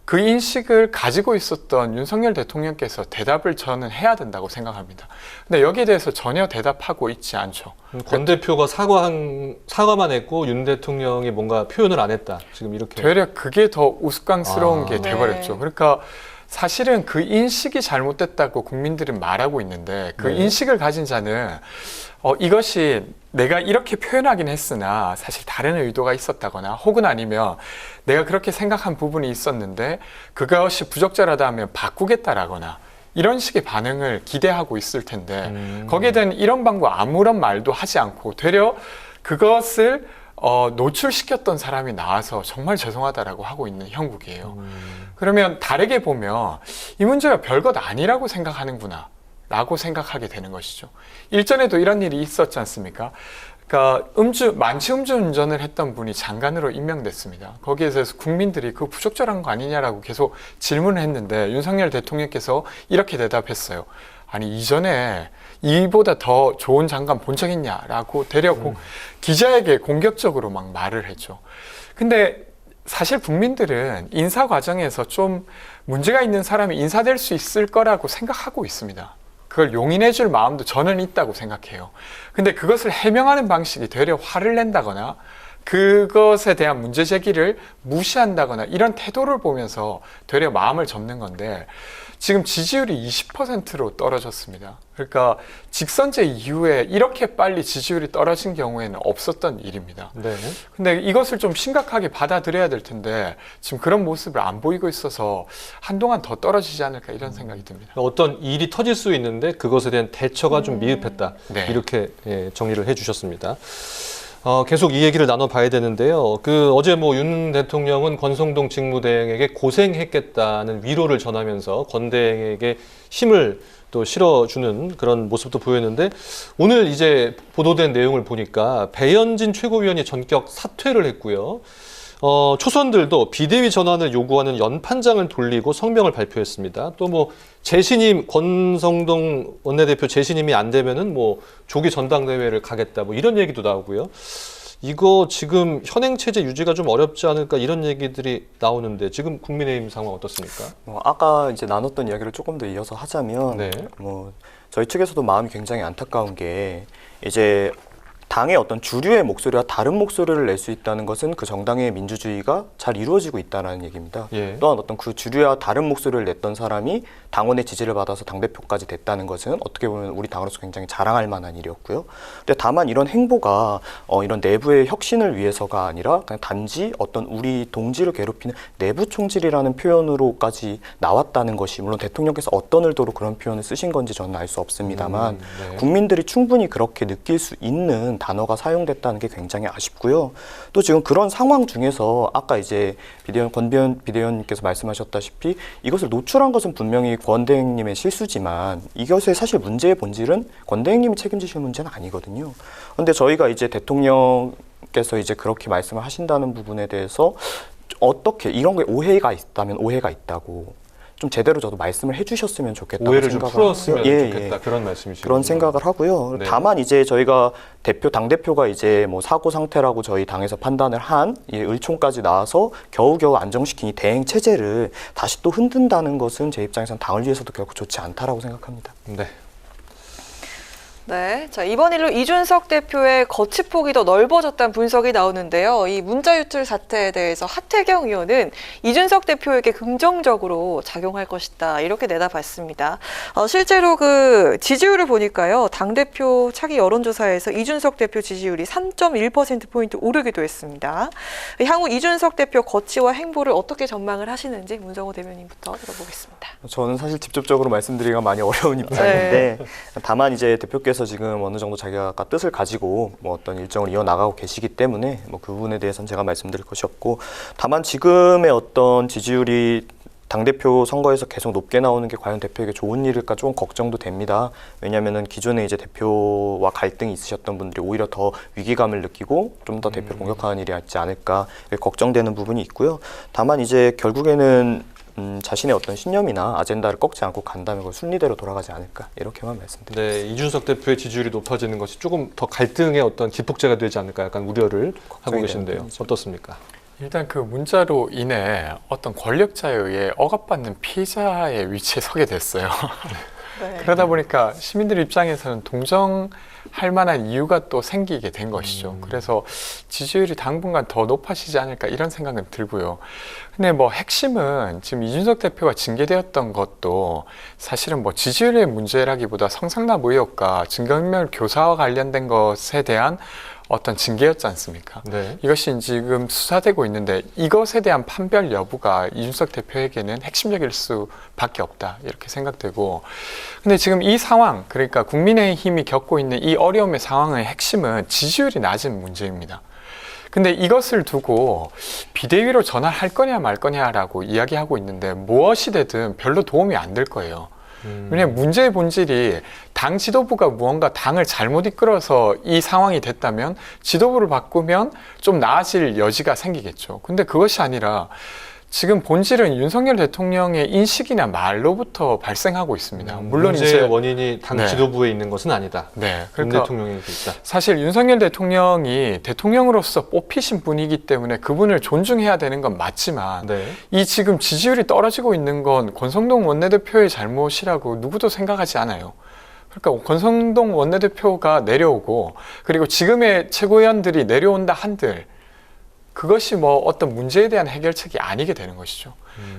그 인식을 가지고 있었던 윤석열 대통령께서 대답을 저는 해야 된다고 생각합니다. 근데 여기에 대해서 전혀 대답하고 있지 않죠. 권 대표가 사과만 했고 윤 대통령이 뭔가 표현을 안 했다. 지금 이렇게. 되려 그게 더 우스꽝스러운 게 돼버렸죠. 그러니까 사실은 그 인식이 잘못됐다고 국민들은 말하고 있는데 그 인식을 가진 자는 이것이 내가 이렇게 표현하긴 했으나 사실 다른 의도가 있었다거나 혹은 아니면 내가 그렇게 생각한 부분이 있었는데 그것이 부적절하다면 바꾸겠다라거나 이런 식의 반응을 기대하고 있을 텐데 거기에 대한 이런 방법 아무런 말도 하지 않고 되려 그것을 노출시켰던 사람이 나와서 정말 죄송하다라고 하고 있는 형국이에요. 그러면 다르게 보면 이 문제가 별것 아니라고 생각하는구나 라고 생각하게 되는 것이죠. 일전에도 이런 일이 있었지 않습니까? 그러니까 만취 음주운전을 했던 분이 장관으로 임명됐습니다. 거기에 대해서 국민들이 그거 부적절한 거 아니냐라고 계속 질문을 했는데 윤석열 대통령께서 이렇게 대답했어요. 아니 이전에 이보다 더 좋은 장관 본 적 있냐라고 기자에게 공격적으로 막 말을 했죠. 근데 사실 국민들은 인사 과정에서 좀 문제가 있는 사람이 인사될 수 있을 거라고 생각하고 있습니다. 그걸 용인해 줄 마음도 저는 있다고 생각해요. 근데 그것을 해명하는 방식이 되려 화를 낸다거나 그것에 대한 문제 제기를 무시한다거나 이런 태도를 보면서 되려 마음을 접는 건데 지금 지지율이 20%로 떨어졌습니다. 그러니까 직선제 이후에 이렇게 빨리 지지율이 떨어진 경우에는 없었던 일입니다. 네. 근데 이것을 좀 심각하게 받아들여야 될 텐데 지금 그런 모습을 안 보이고 있어서 한동안 더 떨어지지 않을까 이런 생각이 듭니다. 어떤 일이 터질 수 있는데 그것에 대한 대처가 좀 미흡했다. 네. 이렇게 정리를 해주셨습니다. 계속 이 얘기를 나눠봐야 되는데요. 어제 윤 대통령은 권성동 직무대행에게 고생했겠다는 위로를 전하면서 권대행에게 힘을 또 실어주는 그런 모습도 보였는데 오늘 이제 보도된 내용을 보니까 배현진 최고위원이 전격 사퇴를 했고요. 초선들도 비대위 전환을 요구하는 연판장을 돌리고 성명을 발표했습니다. 또 재신임 권성동 원내대표 재신임이 안 되면은 조기 전당대회를 가겠다 이런 얘기도 나오고요. 이거 지금 현행 체제 유지가 좀 어렵지 않을까 이런 얘기들이 나오는데 지금 국민의힘 상황 어떻습니까? 아까 이제 나눴던 이야기를 조금 더 이어서 하자면 네. 저희 측에서도 마음이 굉장히 안타까운 게 이제 당의 어떤 주류의 목소리와 다른 목소리를 낼 수 있다는 것은 그 정당의 민주주의가 잘 이루어지고 있다는 얘기입니다. 예. 또한 어떤 그 주류와 다른 목소리를 냈던 사람이 당원의 지지를 받아서 당대표까지 됐다는 것은 어떻게 보면 우리 당으로서 굉장히 자랑할 만한 일이었고요. 근데 다만 이런 행보가 이런 내부의 혁신을 위해서가 아니라 그냥 단지 어떤 우리 동지를 괴롭히는 내부 총질이라는 표현으로까지 나왔다는 것이 물론 대통령께서 어떤 의도로 그런 표현을 쓰신 건지 저는 알 수 없습니다만 네. 국민들이 충분히 그렇게 느낄 수 있는 단어가 사용됐다는 게 굉장히 아쉽고요. 또 지금 그런 상황 중에서 아까 이제 권비현 비대위원님께서 말씀하셨다시피 이것을 노출한 것은 분명히 권대행님의 실수지만 이것의 사실 문제의 본질은 권대행님이 책임지실 문제는 아니거든요. 그런데 저희가 이제 대통령께서 이제 그렇게 말씀을 하신다는 부분에 대해서 어떻게 이런 게 오해가 있다면 오해가 있다고 좀 제대로 저도 말씀을 해주셨으면 좋겠다고 오해를 좀 생각을 풀었으면 하고요. 좋겠다 그런 말씀이시죠. 그런 생각을 하고요. 네. 다만 이제 저희가 당대표가 이제 사고 상태라고 저희 당에서 판단을 한 의총까지 나와서 겨우겨우 안정시킨 이 대행 체제를 다시 또 흔든다는 것은 제 입장에서는 당을 위해서도 결코 좋지 않다라고 생각합니다. 네. 네, 자 이번 일로 이준석 대표의 거취폭이 더 넓어졌다는 분석이 나오는데요. 이 문자유출 사태에 대해서 하태경 의원은 이준석 대표에게 긍정적으로 작용할 것이다 이렇게 내다봤습니다. 실제로 그 지지율을 보니까요. 당대표 차기 여론조사에서 이준석 대표 지지율이 3.1%포인트 오르기도 했습니다. 향후 이준석 대표 거취와 행보를 어떻게 전망을 하시는지 문정호 대변인부터 들어보겠습니다. 저는 사실 직접적으로 말씀드리기가 많이 어려운 입장인데 다만 이제 대표께서 지금 어느 정도 자기가 뜻을 가지고 어떤 일정을 이어나가고 계시기 때문에 그 부분에 대해서는 제가 말씀드릴 것이 없고 다만 지금의 어떤 지지율이 당대표 선거에서 계속 높게 나오는 게 과연 대표에게 좋은 일일까 조금 걱정도 됩니다. 왜냐하면 기존에 이제 대표와 갈등이 있으셨던 분들이 오히려 더 위기감을 느끼고 좀 더 대표를 공격하는 일이 있지 않을까 걱정되는 부분이 있고요. 다만 이제 결국에는 자신의 어떤 신념이나 아젠다를 꺾지 않고 간다면 그걸 순리대로 돌아가지 않을까 이렇게만 말씀드립니다. 네, 이준석 대표의 지지율이 높아지는 것이 조금 더 갈등의 어떤 기폭제가 되지 않을까 약간 우려를 하고 계신데요. 어떻습니까? 일단 그 문자로 인해 어떤 권력자에 의해 억압받는 피해자의 위치에 서게 됐어요. 네. 그러다 보니까 시민들 입장에서는 동정할 만한 이유가 또 생기게 된 것이죠. 그래서 지지율이 당분간 더 높아지지 않을까 이런 생각은 들고요. 근데 핵심은 지금 이준석 대표가 징계되었던 것도 사실은 지지율의 문제라기보다 성상납 의혹과 증거인멸 교사와 관련된 것에 대한 어떤 징계였지 않습니까? 네. 이것이 지금 수사되고 있는데 이것에 대한 판별 여부가 이준석 대표에게는 핵심적일 수밖에 없다 이렇게 생각되고 근데 지금 이 상황 그러니까 국민의힘이 겪고 있는 이 어려움의 상황의 핵심은 지지율이 낮은 문제입니다. 근데 이것을 두고 비대위로 전환할 거냐 말 거냐라고 이야기하고 있는데 무엇이 되든 별로 도움이 안 될 거예요. 왜냐하면 문제의 본질이 당 지도부가 무언가 당을 잘못 이끌어서 이 상황이 됐다면 지도부를 바꾸면 좀 나아질 여지가 생기겠죠. 근데 그것이 아니라 지금 본질은 윤석열 대통령의 인식이나 말로부터 발생하고 있습니다. 물론 문제의 이제 원인이 당 지도부에 있는 것은 아니다. 네, 윤 대통령에게 있다. 사실 윤석열 대통령이 대통령으로서 뽑히신 분이기 때문에 그분을 존중해야 되는 건 맞지만 이 지금 지지율이 떨어지고 있는 건 권성동 원내대표의 잘못이라고 누구도 생각하지 않아요. 그러니까 권성동 원내대표가 내려오고 그리고 지금의 최고위원들이 내려온다 한들 그것이 뭐 어떤 문제에 대한 해결책이 아니게 되는 것이죠.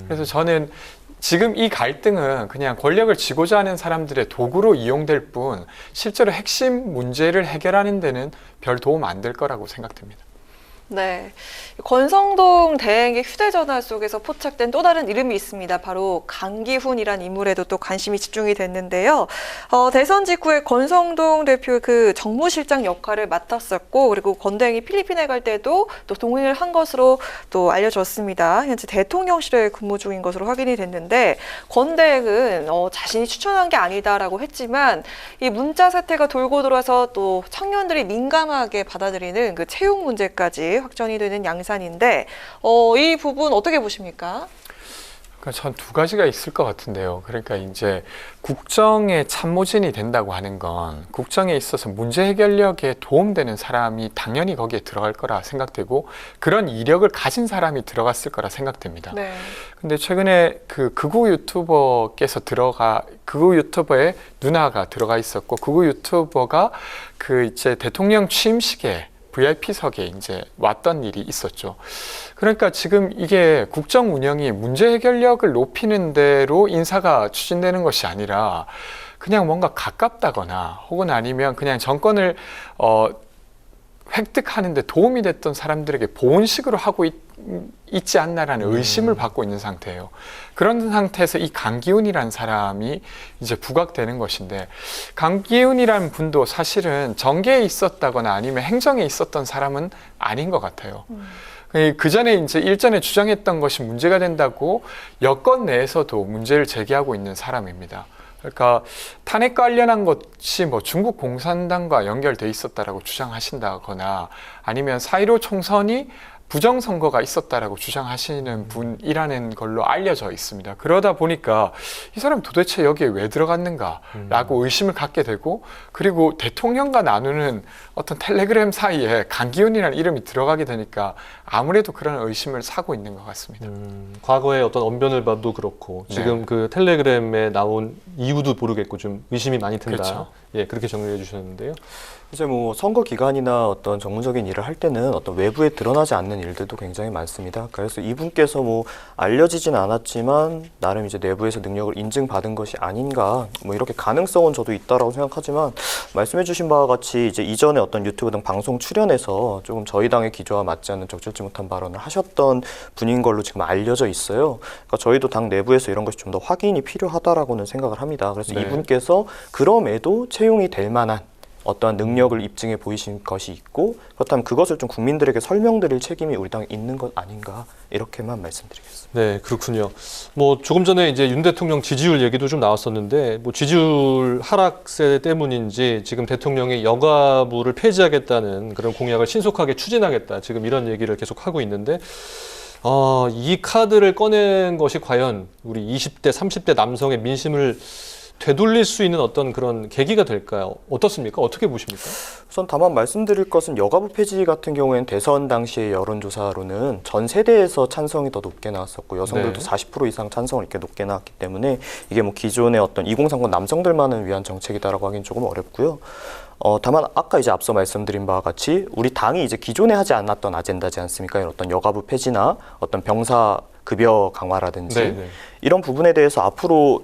그래서 저는 지금 이 갈등은 그냥 권력을 쥐고자 하는 사람들의 도구로 이용될 뿐 실제로 핵심 문제를 해결하는 데는 별 도움 안 될 거라고 생각됩니다. 네, 권성동 대행의 휴대전화 속에서 포착된 또 다른 이름이 있습니다. 바로 강기훈이란 인물에도 또 관심이 집중이 됐는데요. 대선 직후에 권성동 대표의 그 정무실장 역할을 맡았었고, 그리고 권 대행이 필리핀에 갈 때도 또 동행을 한 것으로 또 알려졌습니다. 현재 대통령실에 근무 중인 것으로 확인이 됐는데, 권 대행은 자신이 추천한 게 아니다라고 했지만 이 문자 사태가 돌고 돌아서 또 청년들이 민감하게 받아들이는 그 채용 문제까지 확전이 되는 양산인데 이 부분 어떻게 보십니까? 그러니까 전 두 가지가 있을 것 같은데요. 그러니까 이제 국정에 참모진이 된다고 하는 건 국정에 있어서 문제 해결력에 도움되는 사람이 당연히 거기에 들어갈 거라 생각되고 그런 이력을 가진 사람이 들어갔을 거라 생각됩니다. 네. 근데 최근에 그 극우 유튜버의 누나가 들어가 있었고 극우 유튜버가 그 이제 대통령 취임식에 VIP석에 이제 왔던 일이 있었죠. 그러니까 지금 이게 국정 운영이 문제 해결력을 높이는 대로 인사가 추진되는 것이 아니라 그냥 뭔가 가깝다거나 혹은 아니면 그냥 정권을 획득하는 데 도움이 됐던 사람들에게 보온식으로 하고 있지 않나라는 의심을 받고 있는 상태예요. 그런 상태에서 이 강기훈이라는 사람이 이제 부각되는 것인데, 강기훈이라는 분도 사실은 정계에 있었다거나 아니면 행정에 있었던 사람은 아닌 것 같아요. 그 전에 이제 일전에 주장했던 것이 문제가 된다고 여권 내에서도 문제를 제기하고 있는 사람입니다. 그러니까 탄핵 관련한 것이 뭐 중국 공산당과 연결돼 있었다라고 주장하신다거나 아니면 4.15 총선이 부정선거가 있었다라고 주장하시는 분이라는 걸로 알려져 있습니다. 그러다 보니까 이 사람 도대체 여기에 왜 들어갔는가라고 의심을 갖게 되고, 그리고 대통령과 나누는 어떤 텔레그램 사이에 강기훈이라는 이름이 들어가게 되니까 아무래도 그런 의심을 사고 있는 것 같습니다. 과거의 어떤 언변을 봐도 그렇고 지금 그 텔레그램에 나온 이유도 모르겠고 좀 의심이 많이 든다. 그렇죠. 예, 그렇게 정리해 주셨는데요. 이제 뭐 선거 기간이나 어떤 정무적인 일을 할 때는 어떤 외부에 드러나지 않는 일들도 굉장히 많습니다. 그래서 이분께서 뭐 알려지진 않았지만 나름 이제 내부에서 능력을 인증받은 것이 아닌가, 뭐 이렇게 가능성은 저도 있다라고 생각하지만, 말씀해주신 바와 같이 이제 이전에 어떤 유튜브 등 방송 출연해서 조금 저희 당의 기조와 맞지 않는 적절치 못한 발언을 하셨던 분인 걸로 지금 알려져 있어요. 그러니까 저희도 당 내부에서 이런 것이 좀 더 확인이 필요하다라고는 생각을 합니다. 그래서 네. 이분께서 그럼에도 채용이 될 만한 어떠한 능력을 입증해 보이신 것이 있고, 그렇다면 그것을 좀 국민들에게 설명드릴 책임이 우리 당에 있는 것 아닌가, 이렇게만 말씀드리겠습니다. 네, 그렇군요. 뭐 조금 전에 이제 윤 대통령 지지율 얘기도 좀 나왔었는데, 뭐 지지율 하락세 때문인지 지금 대통령이 여가부를 폐지하겠다는 그런 공약을 신속하게 추진하겠다, 지금 이런 얘기를 계속 하고 있는데, 이 카드를 꺼낸 것이 과연 우리 20대, 30대 남성의 민심을 되돌릴 수 있는 어떤 그런 계기가 될까요? 어떻습니까? 어떻게 보십니까? 우선 다만 말씀드릴 것은 여가부 폐지 같은 경우에는 대선 당시의 여론조사로는 전 세대에서 찬성이 더 높게 나왔었고 여성들도 40% 이상 찬성을 이렇게 높게 나왔기 때문에 이게 뭐 기존의 어떤 2030 남성들만을 위한 정책이다라고 하기는 조금 어렵고요. 다만 아까 이제 앞서 말씀드린 바와 같이 우리 당이 이제 기존에 하지 않았던 아젠다지 않습니까? 어떤 여가부 폐지나 어떤 병사 급여 강화라든지 이런 부분에 대해서 앞으로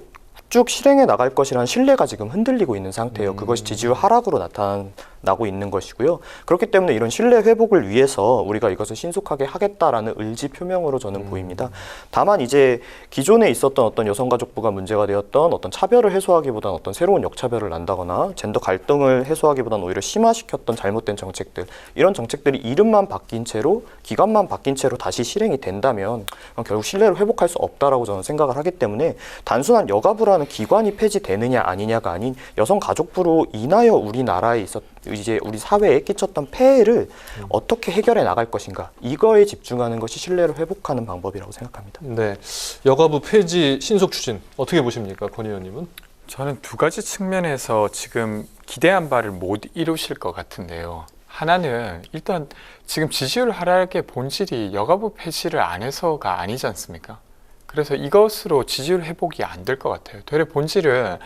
쭉 실행해 나갈 것이라는 신뢰가 지금 흔들리고 있는 상태예요. 그것이 지지율 하락으로 나타나고 있는 것이고요. 그렇기 때문에 이런 신뢰 회복을 위해서 우리가 이것을 신속하게 하겠다라는 의지 표명으로 저는 보입니다. 다만 이제 기존에 있었던 어떤 여성가족부가 문제가 되었던 어떤 차별을 해소하기보다는 어떤 새로운 역차별을 난다거나 젠더 갈등을 해소하기보다는 오히려 심화시켰던 잘못된 정책들, 이런 정책들이 이름만 바뀐 채로 기간만 바뀐 채로 다시 실행이 된다면 결국 신뢰를 회복할 수 없다라고 저는 생각을 하기 때문에 단순한 여가부라는 기관이 폐지되느냐 아니냐가 아닌 여성가족부로 인하여 우리나라에 이제 우리 사회에 끼쳤던 폐해를 어떻게 해결해 나갈 것인가, 이거에 집중하는 것이 신뢰를 회복하는 방법이라고 생각합니다. 네, 여가부 폐지 신속 추진 어떻게 보십니까, 권 의원님은? 저는 두 가지 측면에서 지금 기대한 바를 못 이루실 것 같은데요. 하나는 일단 지금 지지율 하락의 본질이 여가부 폐지를 안 해서가 아니지 않습니까? 그래서 이것으로 지지율 회복이 안 될 것 같아요. 되레 본질은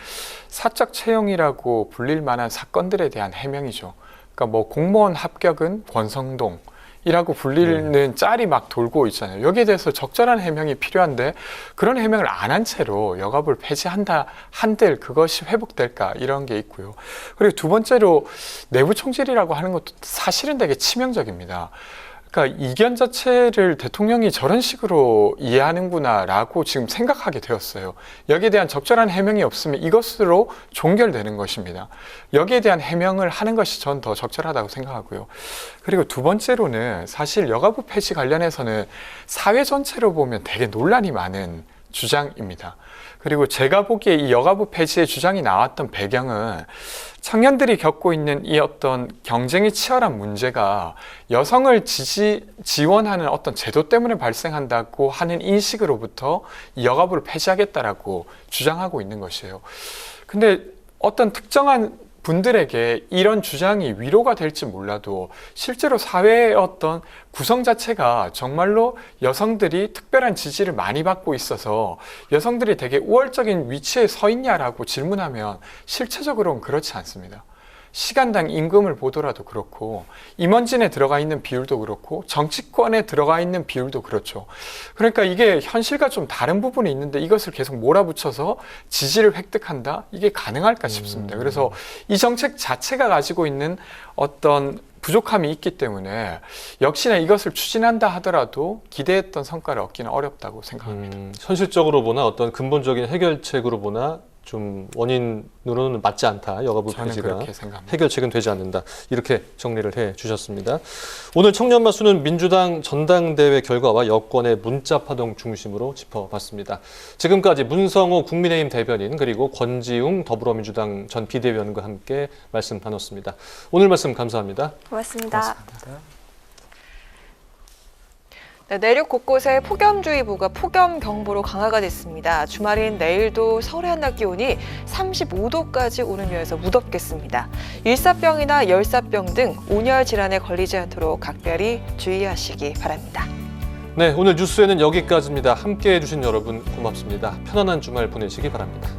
사적 채용이라고 불릴 만한 사건들에 대한 해명이죠. 그러니까 뭐 공무원 합격은 권성동, 이라고 불리는 짤이 막 돌고 있잖아요. 여기에 대해서 적절한 해명이 필요한데 그런 해명을 안 한 채로 여가부를 폐지한다 한들 그것이 회복될까 이런 게 있고요. 그리고 두 번째로 내부 총질이라고 하는 것도 사실은 되게 치명적입니다. 그러니까 이견 자체를 대통령이 저런 식으로 이해하는구나라고 지금 생각하게 되었어요. 여기에 대한 적절한 해명이 없으면 이것으로 종결되는 것입니다. 여기에 대한 해명을 하는 것이 전 더 적절하다고 생각하고요. 그리고 두 번째로는 사실 여가부 폐지 관련해서는 사회 전체로 보면 되게 논란이 많은 주장입니다. 그리고 제가 보기에 이 여가부 폐지의 주장이 나왔던 배경은 청년들이 겪고 있는 이 어떤 경쟁이 치열한 문제가 여성을 지원하는 어떤 제도 때문에 발생한다고 하는 인식으로부터 이 여가부를 폐지하겠다라고 주장하고 있는 것이에요. 근데 어떤 특정한 분들에게 이런 주장이 위로가 될지 몰라도 실제로 사회의 어떤 구성 자체가 정말로 여성들이 특별한 지지를 많이 받고 있어서 여성들이 되게 우월적인 위치에 서 있냐라고 질문하면 실체적으로는 그렇지 않습니다. 시간당 임금을 보더라도 그렇고 임원진에 들어가 있는 비율도 그렇고 정치권에 들어가 있는 비율도 그렇죠. 그러니까 이게 현실과 좀 다른 부분이 있는데 이것을 계속 몰아붙여서 지지를 획득한다? 이게 가능할까 싶습니다. 그래서 이 정책 자체가 가지고 있는 어떤 부족함이 있기 때문에 역시나 이것을 추진한다 하더라도 기대했던 성과를 얻기는 어렵다고 생각합니다. 현실적으로 보나 어떤 근본적인 해결책으로 보나 좀 원인으로는 맞지 않다. 여가부 폐지가 해결책은 되지 않는다. 이렇게 정리를 해 주셨습니다. 오늘 청년마수는 민주당 전당대회 결과와 여권의 문자 파동 중심으로 짚어봤습니다. 지금까지 문성호 국민의힘 대변인 그리고 권지웅 더불어민주당 전 비대위원과 함께 말씀 나눴습니다. 오늘 말씀 감사합니다. 고맙습니다. 고맙습니다. 네, 내륙 곳곳에 폭염주의보가 폭염경보로 강화가 됐습니다. 주말인 내일도 서울의 한낮 기온이 35도까지 오르면서 무덥겠습니다. 일사병이나 열사병 등 온열 질환에 걸리지 않도록 각별히 주의하시기 바랍니다. 네, 오늘 뉴스에는 여기까지입니다. 함께해 주신 여러분 고맙습니다. 편안한 주말 보내시기 바랍니다.